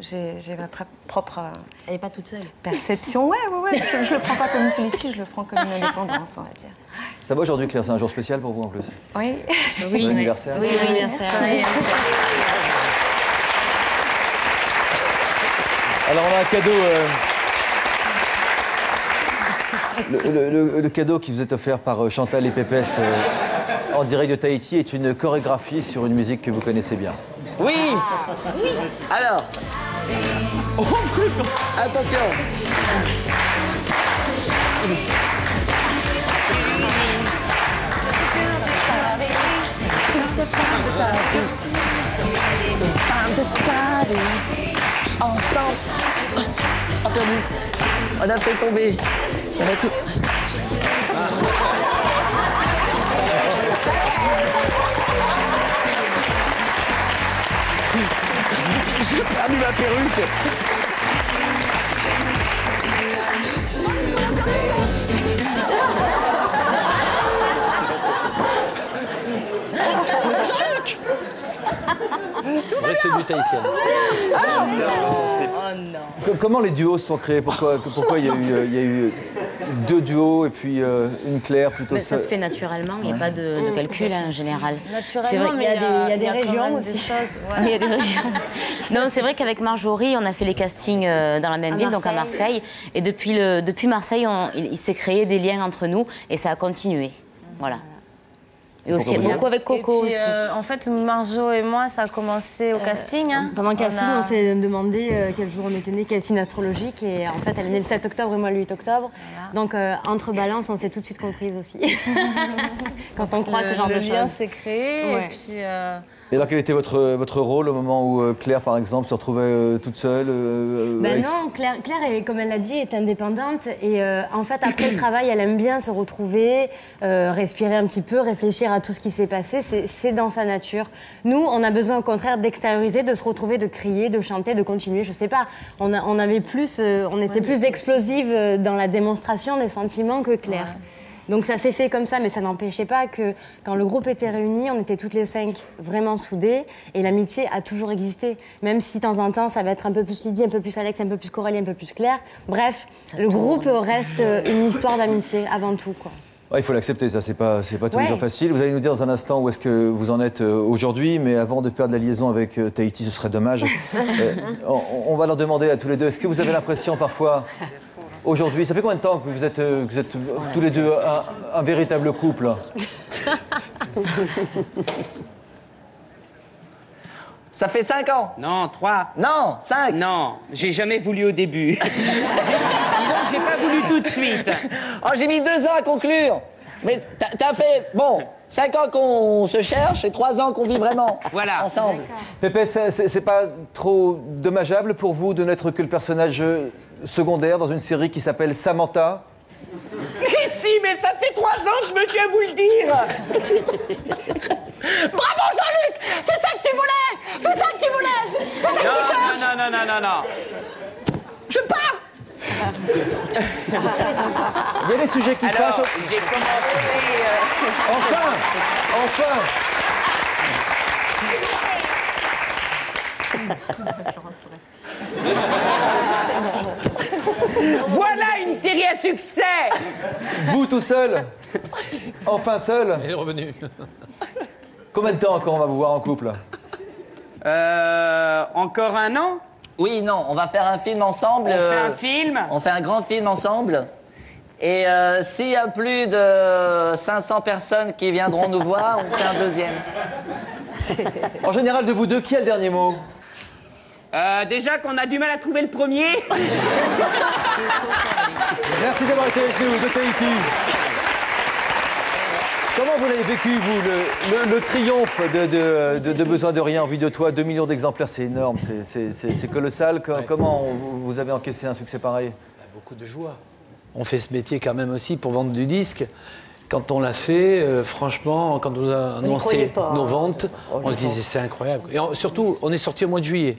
J'ai ma propre... Elle n'est pas toute seule. Perception, ouais. Je le prends pas comme une solitude, je le prends comme une indépendance, on va dire. Ça va aujourd'hui, Claire? C'est un jour spécial pour vous, en plus? Oui. Bon anniversaire. Oui, anniversaire. Alors, on a un cadeau. Le cadeau qui vous est offert par Chantal et Pépès en direct de Tahiti est une chorégraphie sur une musique que vous connaissez bien. Oui. Alors. Oh, attention. Ensemble. Entendu. On a fait tomber. On a tout. J'ai perdu ma perruque. Jean-Luc. Vraie tenue tahitienne. Oh non. Comment les duos se sont créés? Pourquoi il y a eu 2 duos et puis une Claire plutôt seule? Ça se fait naturellement, il n'y a pas de calcul en général. Naturellement, mais il y a des régions aussi. Il y a des régions. Non, c'est vrai qu'avec Marjorie, on a fait les castings dans la même ville, donc à Marseille. Et depuis Marseille, il s'est créé des liens entre nous et ça a continué. Voilà. Et aussi beaucoup avec Coco et puis, aussi. En fait, Marjo et moi, ça a commencé au casting. Hein. Pendant le casting, on s'est demandé quel jour on était nés, quel signe astrologique. Et en fait, elle est née le 7 octobre et moi le 8 octobre. Voilà. Donc, entre balances, on s'est tout de suite comprises aussi. Quand on croit ce genre de choses. Le lien s'est créé. Ouais. Et puis, Et alors, quel était votre rôle au moment où Claire, par exemple, se retrouvait toute seule Non, Claire comme elle l'a dit, est indépendante. Et en fait, après le travail, elle aime bien se retrouver, respirer un petit peu, réfléchir à tout ce qui s'est passé. C'est dans sa nature. Nous, on a besoin au contraire d'extérioriser, de se retrouver, de crier, de chanter, de continuer. Je sais pas. On était plus explosive dans la démonstration des sentiments que Claire. Ouais. Donc ça s'est fait comme ça, mais ça n'empêchait pas que quand le groupe était réuni, on était toutes les 5 vraiment soudées et l'amitié a toujours existé. Même si de temps en temps, ça va être un peu plus Lydie, un peu plus Alex, un peu plus Coralie, un peu plus Claire. Bref, le groupe reste une histoire d'amitié avant tout, quoi. Ouais, il faut l'accepter, ça, c'est pas tous les jours facile. Vous allez nous dire dans un instant où est-ce que vous en êtes aujourd'hui, mais avant de perdre la liaison avec Tahiti, ce serait dommage. On va leur demander à tous les deux, est-ce que vous avez l'impression parfois... Aujourd'hui, ça fait combien de temps que vous êtes tous les deux un véritable couple? Ça fait 5 ans. Non, 3. Non, 5. Non, j'ai jamais voulu au début. Disons que j'ai pas voulu tout de suite. Oh, j'ai mis 2 ans à conclure. Mais t'as fait, 5 ans qu'on se cherche et 3 ans qu'on vit vraiment ensemble. Pépé, c'est pas trop dommageable pour vous de n'être que le personnage secondaire dans une série qui s'appelle Samantha? Mais si, mais ça fait 3 ans que je me tiens à vous le dire. Bravo Jean-Luc, c'est ça que tu voulais. C'est ça que tu voulais. C'est ça que tu cherches. Non. Je pars. Il y a des sujets qui fâchent. J'ai commencé... Enfin. Voilà une série à succès. Vous tout seul. Enfin seul. Il est revenu. Combien de temps encore on va vous voir en couple? Encore 1 an? Oui, non, on va faire un film ensemble. On fait un film? On fait un grand film ensemble. Et s'il y a plus de 500 personnes qui viendront nous voir, on fait un 2e. En général, de vous deux, qui a le dernier mot? Déjà qu'on a du mal à trouver le premier. Merci d'avoir été avec nous de Tahiti. Comment vous l'avez vécu, vous, le triomphe de Besoin de rien en vue de toi, 2 millions d'exemplaires, c'est énorme, c'est colossal. Comment vous avez encaissé un succès pareil? Beaucoup de joie. On fait ce métier quand même aussi pour vendre du disque. Quand on l'a fait, franchement, quand on a annoncé nos ventes, on se disait c'est incroyable. Et surtout, on est sorti au mois de juillet.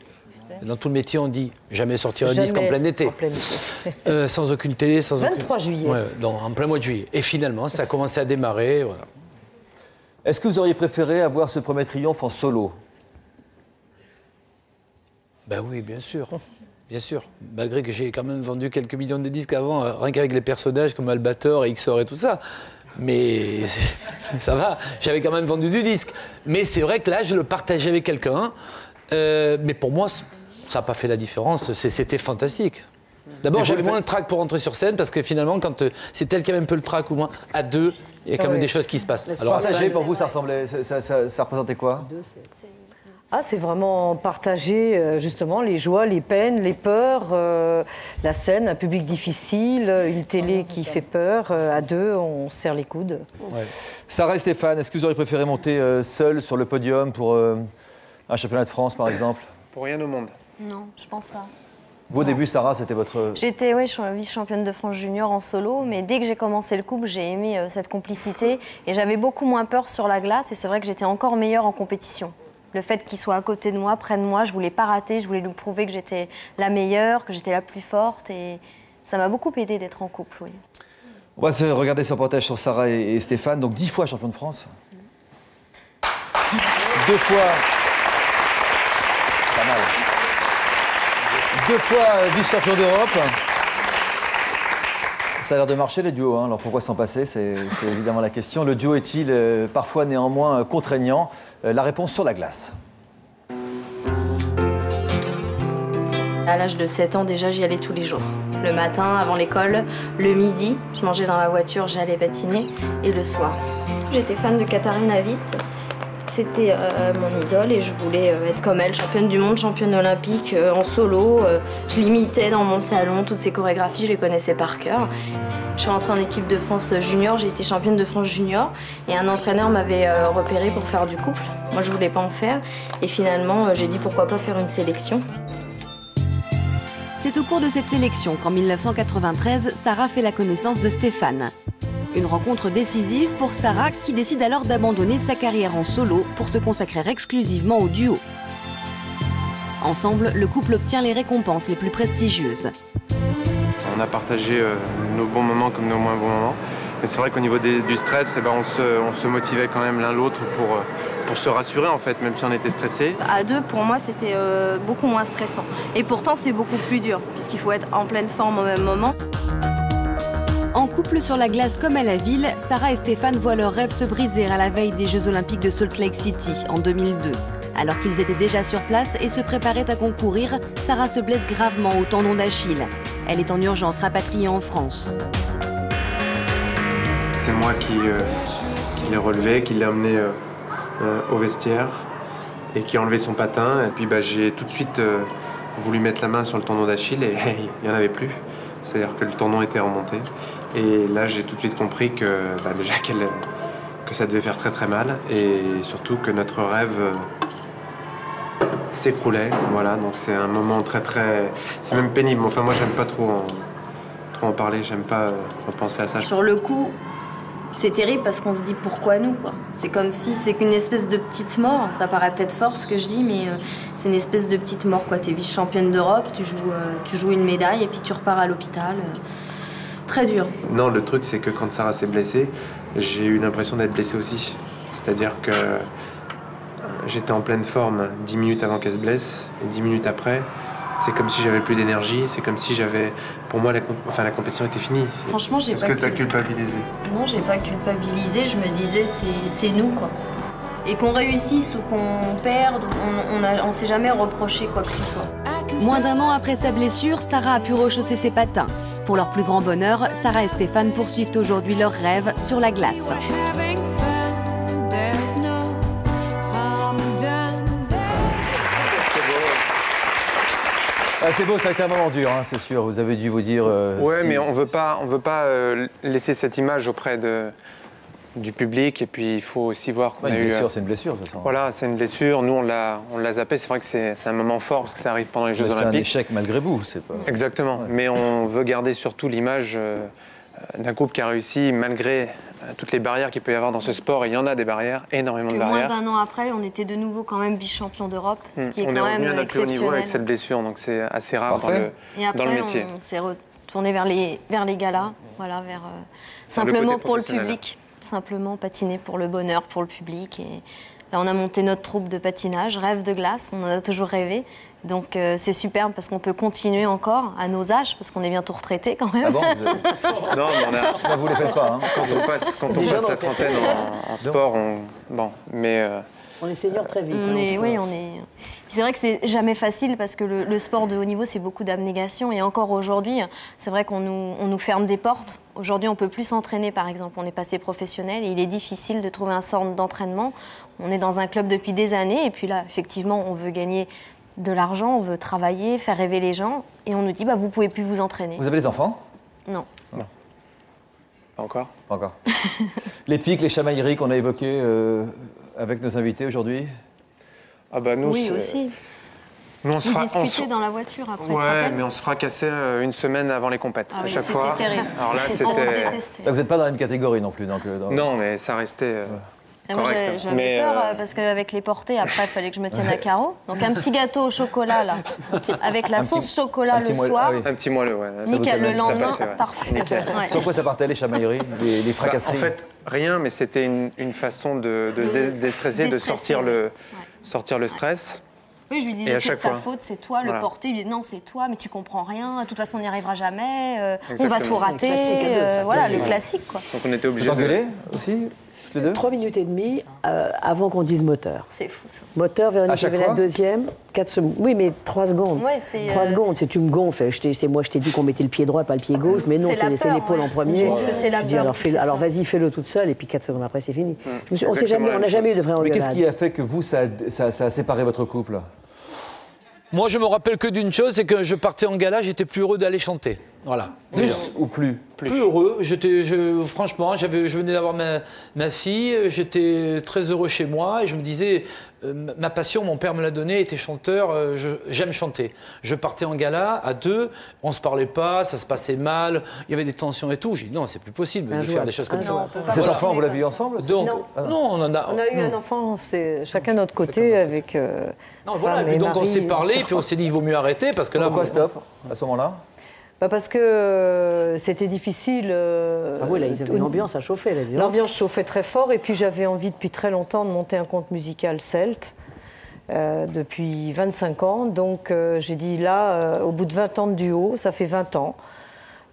Dans tout le métier, on dit jamais sortir un disque en plein été. Sans aucune télé, sans 23 juillet. Ouais, en plein mois de juillet. Et finalement, ça a commencé à démarrer. Voilà. Est-ce que vous auriez préféré avoir ce premier triomphe en solo? Ben oui, bien sûr. Bien sûr. Malgré que j'ai quand même vendu quelques millions de disques avant, rien qu'avec les personnages comme Albator et XOR et tout ça. Mais ça va, j'avais quand même vendu du disque. Mais c'est vrai que là, je le partageais avec quelqu'un. Mais pour moi, ça n'a pas fait la différence. C'était fantastique. D'abord, j'avais moins le trac pour rentrer sur scène parce que finalement, quand c'est elle qui avait un peu le trac ou moins, à 2, il y a quand même des choses qui se passent. Alors, partager, pour vous, ça représentait quoi? C'est vraiment partager justement les joies, les peines, les peurs, la scène, un public difficile, une télé qui fait peur. À 2, on se serre les coudes. Ouais. Sarah et Stéphane, est-ce que vous auriez préféré monter seul sur le podium pour un championnat de France, par exemple? Pour rien au monde. Non, je pense pas. Vous, au début, Sarah, c'était votre... J'étais, vice-championne de France junior en solo, mais dès que j'ai commencé le couple, j'ai aimé cette complicité et j'avais beaucoup moins peur sur la glace et c'est vrai que j'étais encore meilleure en compétition. Le fait qu'il soit à côté de moi, près de moi, je voulais pas rater, je voulais lui prouver que j'étais la meilleure, que j'étais la plus forte et ça m'a beaucoup aidé d'être en couple, oui. On va regarder ce reportage sur Sarah et Stéphane, donc 10 fois champion de France. 2 fois... Pas mal. 2 fois vice-champion d'Europe. Ça a l'air de marcher, les duos, hein. Alors pourquoi s'en passer? C'est évidemment la question. Le duo est-il parfois néanmoins contraignant? La réponse sur la glace. À l'âge de 7 ans déjà, j'y allais tous les jours. Le matin, avant l'école, le midi, je mangeais dans la voiture, j'allais patiner, et le soir. J'étais fan de Katharina Witt. C'était mon idole et je voulais être comme elle, championne du monde, championne olympique en solo. Je l'imitais dans mon salon, toutes ses chorégraphies, je les connaissais par cœur. Je suis rentrée en équipe de France junior, j'ai été championne de France junior et un entraîneur m'avait repérée pour faire du couple. Moi, je voulais pas en faire et finalement, j'ai dit pourquoi pas faire une sélection. C'est au cours de cette sélection qu'en 1993, Sarah fait la connaissance de Stéphane. Une rencontre décisive pour Sarah qui décide alors d'abandonner sa carrière en solo pour se consacrer exclusivement au duo. Ensemble, le couple obtient les récompenses les plus prestigieuses. On a partagé nos bons moments comme nos moins bons moments. Mais c'est vrai qu'au niveau du stress, on se motivait quand même l'un l'autre pour se rassurer en fait, même si on était stressé. À deux, pour moi, c'était beaucoup moins stressant. Et pourtant, c'est beaucoup plus dur, puisqu'il faut être en pleine forme au même moment. En couple sur la glace comme à la ville, Sarah et Stéphane voient leur rêve se briser à la veille des Jeux Olympiques de Salt Lake City en 2002. Alors qu'ils étaient déjà sur place et se préparaient à concourir, Sarah se blesse gravement au tendon d'Achille. Elle est en urgence rapatriée en France. C'est moi qui l'ai relevé, qui l'ai emmené au vestiaire et qui a enlevé son patin. Et puis j'ai tout de suite voulu mettre la main sur le tendon d'Achille et il n'y en avait plus. C'est-à-dire que le tendon était remonté. Et là, j'ai tout de suite compris que déjà que ça devait faire très très mal et surtout que notre rêve s'écroulait. Voilà, donc c'est un moment très très... C'est même pénible. Enfin, moi, j'aime pas trop en parler. J'aime pas repenser à ça. Sur le coup, c'est terrible parce qu'on se dit pourquoi nous, quoi. C'est comme si c'est une espèce de petite mort. Ça paraît peut-être fort ce que je dis, mais c'est une espèce de petite mort, quoi. T'es vice-championne d'Europe, tu joues une médaille et puis tu repars à l'hôpital. Très dur. Non, le truc, c'est que quand Sarah s'est blessée, j'ai eu l'impression d'être blessée aussi. C'est-à-dire que j'étais en pleine forme 10 minutes avant qu'elle se blesse et 10 minutes après, c'est comme si j'avais plus d'énergie, c'est comme si j'avais... Pour moi, la compétition était finie. Franchement, j'ai pas... Est-ce que tu as culpabilisé? Non, j'ai pas culpabilisé. Je me disais, c'est nous, quoi. Et qu'on réussisse ou qu'on perde, on s'est jamais reproché quoi que ce soit. Moins d'un an après sa blessure, Sarah a pu rechausser ses patins. Pour leur plus grand bonheur, Sarah et Stéphane poursuivent aujourd'hui leur rêve sur la glace. Ah, c'est beau, ça a été un moment dur, hein, c'est sûr. Vous avez dû vous dire... ouais, mais on veut pas laisser cette image auprès du public. Et puis, il faut aussi voir qu'on a eu... Une blessure, c'est une blessure, de toute façon. Voilà, c'est une blessure. Nous, on l'a zappé. C'est vrai que c'est un moment fort parce que ça arrive pendant les Jeux Olympiques. C'est un échec malgré vous, c'est pas... Exactement. Ouais. Mais on veut garder surtout l'image d'un couple qui a réussi malgré toutes les barrières qu'il peut y avoir dans ce sport. Et il y en a des barrières, énormément de barrières. Moins d'un an après, on était de nouveau quand même vice-champion d'Europe, ce qui est on quand même revenu à notre plus haut niveau avec exceptionnel. cette blessure, donc c'est assez rare dans le métier. Et après, on s'est retourné vers les galas, voilà, simplement pour le public, simplement patiner pour le bonheur, pour le public. Et là, on a monté notre troupe de patinage, Rêve de glace, on en a toujours rêvé. Donc c'est superbe parce qu'on peut continuer encore à nos âges, parce qu'on est bientôt retraités quand même. Ah bon, non, mais vous ne le faites pas. Hein. Quand on passe la trentaine en sport, on est senior très vite. C'est vrai que c'est jamais facile parce que le sport de haut niveau, c'est beaucoup d'abnégation. Et encore aujourd'hui, c'est vrai qu'on nous ferme des portes. Aujourd'hui, on ne peut plus s'entraîner, par exemple. On est passé professionnel et il est difficile de trouver un centre d'entraînement. On est dans un club depuis des années et puis là, effectivement, on veut gagner de l'argent, on veut travailler, faire rêver les gens. Et on nous dit, vous ne pouvez plus vous entraîner. Vous avez des enfants? Non. Non. Pas encore? Pas encore. Les pics, les chamailleries qu'on a évoquées avec nos invités aujourd'hui? Ah bah nous, oui, aussi. Nous, on discutait dans la voiture après. Ouais, mais on se fracassait une semaine avant les compètes, à chaque fois. C'était terrible. Alors là, c'était... Vous n'êtes pas dans une catégorie non plus, donc... Non, mais ça restait... Moi, j'avais peur parce qu'avec les portées, après, il fallait que je me tienne à carreau. Donc, un petit gâteau au chocolat, là, avec la sauce chocolat le soir. Un petit moelleux, ouais. Nickel, le lendemain, parfait. Ouais. Sur quoi ça partait, les chamailleries, les fracasseries? En fait, rien, mais c'était une façon de se déstresser, de sortir le stress. Oui, je lui disais, c'est ta faute, c'est toi, le porté. Il lui dit, non, c'est toi, mais tu comprends rien. De toute façon, on n'y arrivera jamais. On va tout rater. Voilà, le classique, quoi. Donc, on était obligé d'engueuler aussi? les deux? 3 minutes et demie avant qu'on dise moteur. C'est fou ça. Moteur, Véronique Levenette, deuxième, 4 secondes. Oui, mais 3 secondes. Ouais, c'est, 3 secondes, si tu me gonfles. Moi, je t'ai dit qu'on mettait le pied droit, pas le pied gauche, mais non, c'est l'épaule en premier. Je pense que c'est la peur. Alors vas-y, fais-le toute seule, et puis 4 secondes après, c'est fini. On n'a jamais eu de vraie engueulade. Mais qu'est-ce qui a fait que vous, ça a séparé votre couple? Moi, je me rappelle que d'une chose, c'est que je partais en gala, j'étais plus heureux d'aller chanter. Voilà. Plus ou plus? Plus heureux. Franchement, je venais d'avoir ma fille, j'étais très heureux chez moi et je me disais, ma passion, mon père me l'a donnée, était chanteur, j'aime chanter. Je partais en gala à 2, on ne se parlait pas, ça se passait mal, il y avait des tensions et tout. J'ai dit non, c'est plus possible de faire des choses comme ça. Cet enfant, vous l'avez eu ensemble? Donc, non, on a eu un enfant, chacun de notre côté, avec. Non, voilà, et puis donc on s'est parlé, et puis on s'est dit il vaut mieux arrêter parce que là. Pourquoi stop à ce moment-là? Parce que c'était difficile. Ah oui, là, l'ambiance a chauffé. L'ambiance chauffait très fort. Et puis j'avais envie depuis très longtemps de monter un conte musical celte, depuis 25 ans. Donc j'ai dit là, au bout de 20 ans de duo, ça fait 20 ans.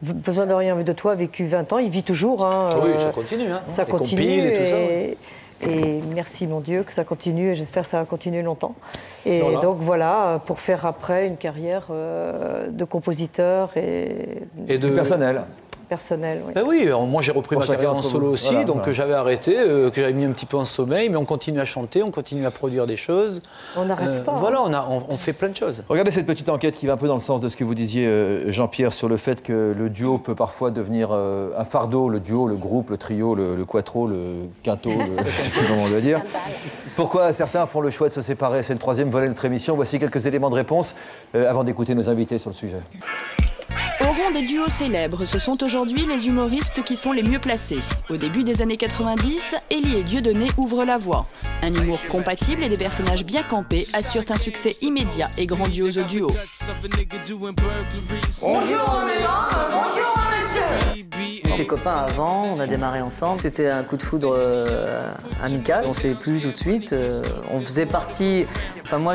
Besoin de rien de toi a vécu 20 ans. Il vit toujours. Oui, ça continue. Ça continue. Et tout ça. Et merci mon Dieu que ça continue et j'espère que ça va continuer longtemps. Et voilà. donc voilà, pour faire après une carrière de compositeur et de personnel. Personnel, oui. Ben oui, moi j'ai repris ma carrière en solo aussi, voilà, donc j'avais arrêté, que j'avais mis un petit peu en sommeil, mais on continue à chanter, on continue à produire des choses. On n'arrête pas. Voilà, on fait plein de choses. Regardez cette petite enquête qui va un peu dans le sens de ce que vous disiez, Jean-Pierre, sur le fait que le duo peut parfois devenir un fardeau, le duo, le groupe, le trio, le quattro, le quinto, je ne sais plus comment on doit dire. Pourquoi certains font le choix de se séparer? C'est le 3e volet de notre émission. Voici quelques éléments de réponse avant d'écouter nos invités sur le sujet. Au rang des duos célèbres, ce sont aujourd'hui les humoristes qui sont les mieux placés. Au début des années 90, Élie et Dieudonné ouvrent la voie. Un humour compatible et des personnages bien campés assurent un succès immédiat et grandiose au duo. Bonjour mesdames, bonjour messieurs. On était copains avant, on a démarré ensemble. C'était un coup de foudre amical. On s'est plus tout de suite. On faisait partie. Enfin moi,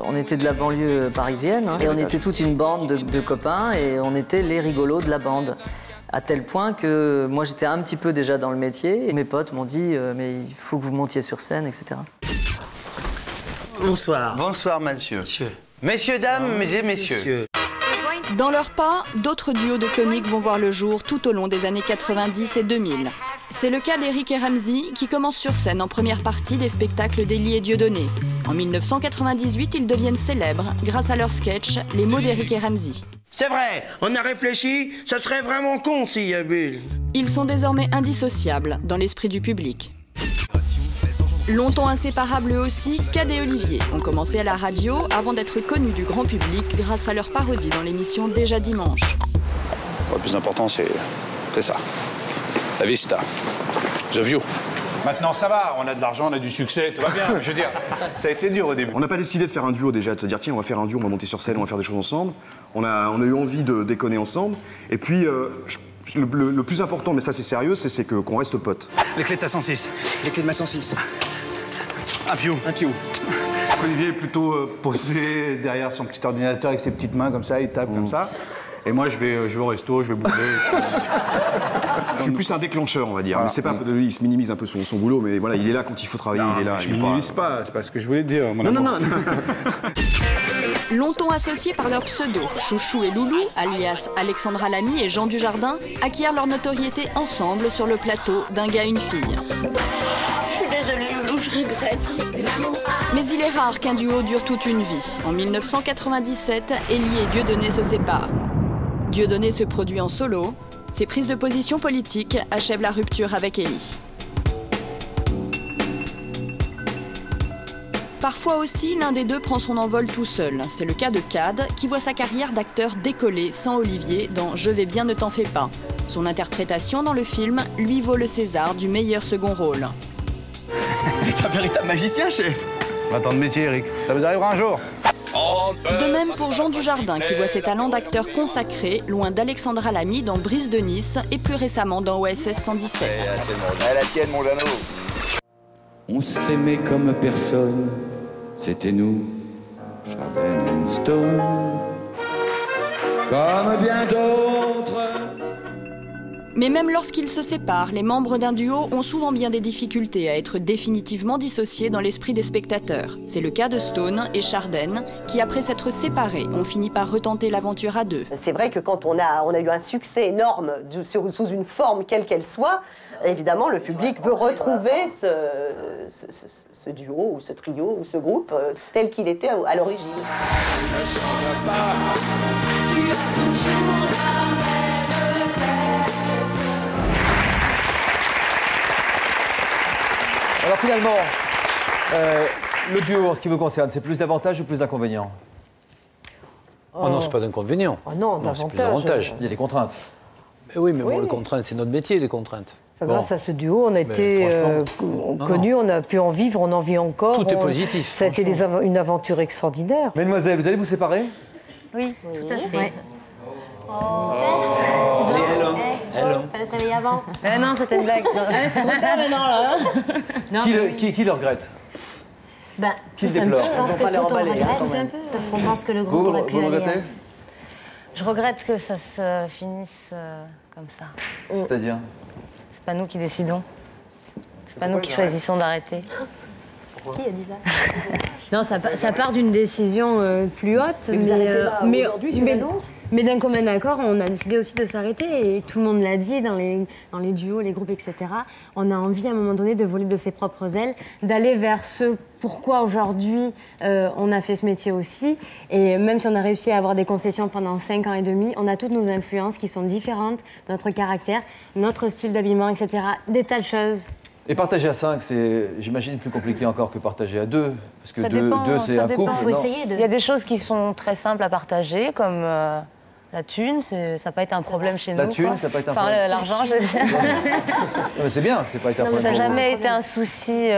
on était de la banlieue parisienne et on était toute une bande de copains et on était les rigolos de la bande. À tel point que moi j'étais un petit peu déjà dans le métier et mes potes m'ont dit mais il faut que vous montiez sur scène, etc. Bonsoir. Bonsoir, monsieur. Messieurs, dames, mesdames, messieurs. Dans leur pas, d'autres duos de comiques vont voir le jour tout au long des années 90 et 2000. C'est le cas d'Éric et Ramzy, qui commencent sur scène en première partie des spectacles d'Élie et Dieudonné. En 1998, ils deviennent célèbres grâce à leur sketch « Les mots d'Éric et Ramzy ». C'est vrai, on a réfléchi, ça serait vraiment con s'il y avait... Ils sont désormais indissociables dans l'esprit du public. Longtemps inséparables eux aussi, Cad et Olivier ont commencé à la radio avant d'être connus du grand public grâce à leur parodie dans l'émission Déjà Dimanche. Le plus important, c'est ça. La vista. The view. Maintenant, ça va, on a de l'argent, on a du succès, tout va bien. Je veux dire, ça a été dur au début. On n'a pas décidé de faire un duo déjà, de se dire tiens, on va faire un duo, on va monter sur scène, on va faire des choses ensemble. On a eu envie de déconner ensemble. Et puis, le plus important, mais ça c'est sérieux, c'est qu'on reste potes. Les clés de ta 106. Les clés de ma 106. Un piou. Un piou. Olivier est plutôt posé derrière son petit ordinateur avec ses petites mains comme ça, il tape comme ça. Et moi, je vais au resto, je vais bouffer. Je suis plus un déclencheur, on va dire. Voilà. Mais c'est pas, lui, il se minimise un peu son boulot, mais voilà, il est là quand il faut travailler, Non, il est là. je ne minimise pas, c'est pas ce que je voulais dire. Mon non, amour. non, non. Longtemps associés par leurs pseudos, Chouchou et Loulou, alias Alexandra Lamy et Jean Dujardin, acquièrent leur notoriété ensemble sur le plateau d'Un gars, une fille. Je suis désolée, Loulou, je regrette. Mais il est rare qu'un duo dure toute une vie. En 1997, Élie et Dieudonné se séparent. Dieudonné se produit en solo. Ses prises de position politiques achèvent la rupture avec Élie. Parfois aussi, l'un des deux prend son envol tout seul. C'est le cas de Cad, qui voit sa carrière d'acteur décoller sans Olivier dans Je vais bien, ne t'en fais pas. Son interprétation dans le film lui vaut le César du meilleur second rôle. C'est un véritable magicien, chef. On va tant de métier, Eric. Ça vous arrivera un jour. De même pour Jean Dujardin, qui voit ses talents d'acteur consacrés, loin d'Alexandra Lamy dans Brise de Nice et plus récemment dans OSS 117. Elle la tienne, mon Jeannot. On s'aimait comme personne, c'était nous, Chardin and Stone, comme bien d'autres. Mais même lorsqu'ils se séparent, les membres d'un duo ont souvent bien des difficultés à être définitivement dissociés dans l'esprit des spectateurs. C'est le cas de Stone et Chardenne, qui après s'être séparés, ont fini par retenter l'aventure à deux. C'est vrai que quand on a eu un succès énorme sous une forme quelle qu'elle soit, évidemment le public veut retrouver ce duo ou ce trio ou ce groupe tel qu'il était à l'origine. Alors finalement, le duo, en ce qui vous concerne, c'est plus d'avantages ou plus d'inconvénients? Oh non, c'est pas d'inconvénient. Oh non, c'est plus d'avantages. Il y a des contraintes. Mais oui, mais bon, les contraintes, c'est notre métier, les contraintes. Enfin, grâce à ce duo, on a été connus, on a pu en vivre, on en vit encore. Tout est positif. Ça a été une aventure extraordinaire. Mademoiselle, vous allez vous séparer? Oui, tout à fait. Ouais. Fallait se réveiller avant. Non, c'était une blague. C'est trop tard maintenant, là. Qui le regrette? Qui le Je déplore? pense que tout on regrette, parce qu'on pense que le groupe aurait pu Vous aller... regrettez? Je regrette que ça se finisse comme ça. C'est-à-dire? C'est pas nous qui décidons. C'est pas nous qui choisissons d'arrêter. Qui a dit ça? Non, ça part d'une décision plus haute. Mais vous arrêtez là aujourd'hui sur l'annonce? Mais d'un commun accord, on a décidé aussi de s'arrêter. Et tout le monde l'a dit dans les duos, les groupes, etc. On a envie à un moment donné de voler de ses propres ailes, d'aller vers ce pourquoi aujourd'hui on a fait ce métier aussi. Et même si on a réussi à avoir des concessions pendant 5 ans et demi, on a toutes nos influences qui sont différentes, notre caractère, notre style d'habillement, etc. Des tas de choses. Et partager à 5, c'est, j'imagine, plus compliqué encore que partager à 2. Parce que Ça 2, dépend, c'est ça un dépend. couple. Faut essayer de... Il y a des choses qui sont très simples à partager, comme la thune, ça n'a pas été un problème chez nous. La thune, quoi. ça n'a pas été un enfin, problème. l'argent, je veux dire. Non, mais c'est bien que c'est pas été un Non, problème. ça n'a pour vous. jamais été un souci,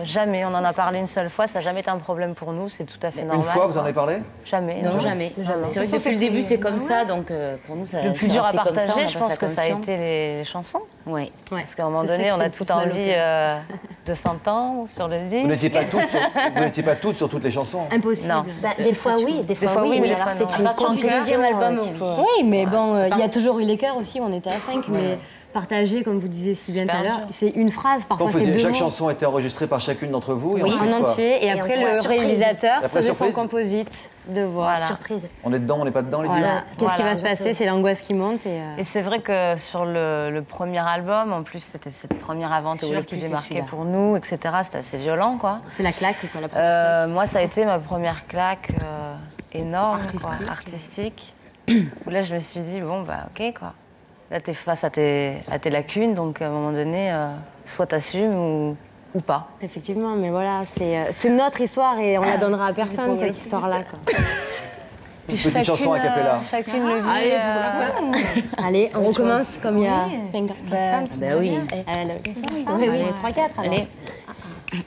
jamais. On en a parlé une seule fois, ça n'a jamais été un problème pour nous, c'est tout à fait normal. Une fois, vous en avez parlé? Jamais. Non, jamais. C'est vrai que depuis le début, c'est comme ça, donc pour nous, ça Le plus c'est dur à resté comme ça, on partager, n'a je pas pense fait que ça a attention. été les chansons. Oui. Parce qu'à un moment C'est ça donné, qui on fait a le tout plus mal au envie de s'entendre sur le disque. Vous n'étiez pas toutes sur toutes les chansons. Impossible. Non. Des fois oui, des fois oui, mais alors des fois c'est non. une partir du deuxième album, Oui, mais bon, il y a toujours eu les chœurs aussi, on était à 5, mais partager, comme vous disiez si bien tout à l'heure, c'est une phrase, parfois c'est deux Chaque mots. chanson était enregistrée par chacune d'entre vous. Et Oui, ensuite, en quoi entier, et après le réalisateur Et après, faisait son surprise composite de voix. surprise. On est dedans, on n'est pas dedans, les Voilà. divas. Qu'est-ce qui va se exactement. passer? C'est l'angoisse qui monte. Et c'est vrai que sur le premier album, en plus, c'était cette première C'est aventure le qui plus, c'est démarquait celui-là. pour nous, etc. C'était assez violent, quoi. C'est la claque, quoi, la première Moi, ça a été ma première claque énorme, artistique. Où là, je me suis dit, bon, bah, ok, quoi. Là, t'es face à tes lacunes, donc à un moment donné, soit t'assumes ou pas. Effectivement, mais voilà, c'est notre histoire et on la donnera à personne, cette histoire-là. Petite chanson a cappella. Chacune le vit. Allez, on recommence comme il y a 50 femmes. Ben oui. Allez, 3-4, allez.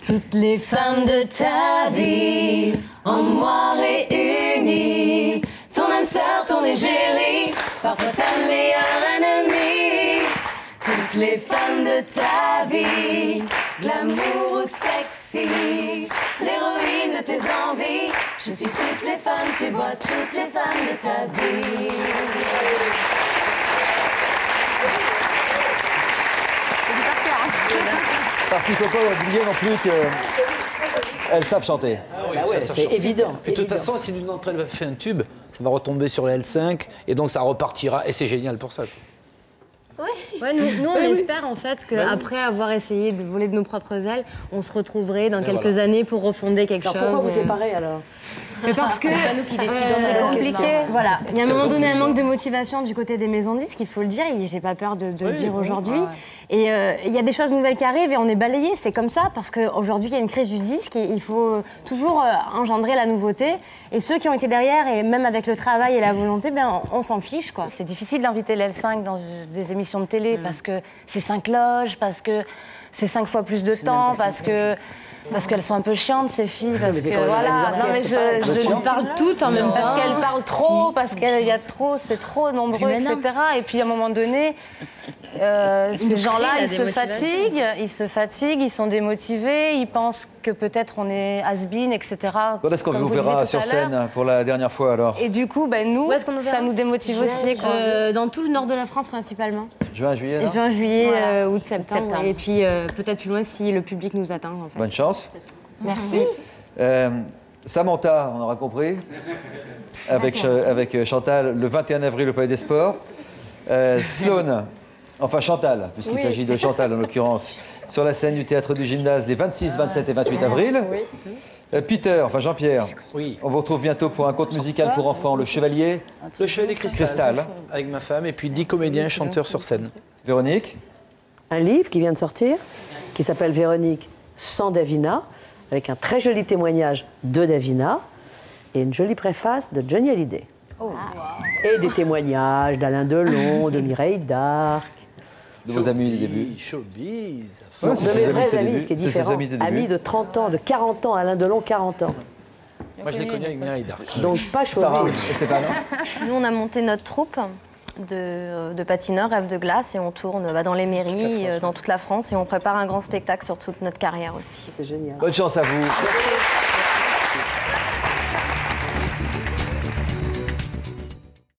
Toutes les femmes de ta vie, en moi réunies, ton âme sœur, ton égérie, parfois ta meilleure ennemie. Toutes les femmes de ta vie, glamour ou sexy, l'héroïne de tes envies. Je suis toutes les femmes, tu vois, toutes les femmes de ta vie. Parce qu'il ne faut pas oublier non plus qu'elles savent chanter. C'est évident. Et de toute façon, si l'une d'entre elles va faire un tube, ça va retomber sur la L5 et donc ça repartira et c'est génial pour ça. Ouais, nous on espère en fait qu'après avoir essayé de voler de nos propres ailes, on se retrouverait dans quelques années pour refonder quelque chose. Pourquoi vous séparez alors? Mais parce que C'est pas nous qui décidons. c'est compliqué. Voilà. Il y a un moment donné un plus. manque de motivation du côté des maisons de disques, il faut le dire, et j'ai pas peur de le dire aujourd'hui. Et il y a des choses nouvelles qui arrivent et on est balayé, c'est comme ça, parce qu'aujourd'hui il y a une crise du disque et il faut toujours engendrer la nouveauté. Et ceux qui ont été derrière, et même avec le travail et la volonté, ben, on s'en fiche, quoi. C'est difficile d'inviter l'L5 dans des émissions de télé parce que c'est 5 loges, parce que c'est 5 fois plus de temps, parce qu'elles sont un peu chiantes, ces filles, parce que voilà. Non, mais je parle toutes en même temps. Parce qu'elles parlent trop, parce qu'il y a trop, c'est trop nombreux, etc. Et puis à un moment donné, Ces gens-là, ils se fatiguent, ils sont démotivés, ils pensent que peut-être on est has-been, etc. Quand est-ce qu'on vous verra sur scène pour la dernière fois alors? Et du coup, nous, ça nous démotive aussi. Dans tout le nord de la France principalement. Juin, juillet alors? Juin, juillet, Voilà. août, septembre. Et puis peut-être plus loin si le public nous atteint. En fait. Bonne chance. Merci. Samantha, on aura compris, avec Chantal, le 21 avril au Palais des Sports. Sloane, enfin Chantal, puisqu'il s'agit de Chantal en l'occurrence, sur la scène du Théâtre du Gymnase les 26, 27 et 28 avril. Peter, enfin Jean-Pierre, on vous retrouve bientôt pour un conte musical pour enfants, Le Chevalier. Le Chevalier Cristal. Avec ma femme, et puis 10 comédiens chanteurs sur scène. Véronique. Un livre qui vient de sortir, qui s'appelle Véronique sans Davina, avec un très joli témoignage de Davina et une jolie préface de Johnny Hallyday. Et des témoignages d'Alain Delon, de Mireille d'Arc. De vos amis du début. Showbiz. De mes vrais amis, ce qui est différent. Amis de 30 ans, de 40 ans, Alain Delon, 40 ans. Moi, je l'ai connu avec Mireille d'Arc. Donc, pas showbiz. Nous, on a monté notre troupe de patineurs, Rêve de glace, et on tourne dans les mairies, dans toute la France, et on prépare un grand spectacle sur toute notre carrière aussi. C'est génial. Bonne chance à vous.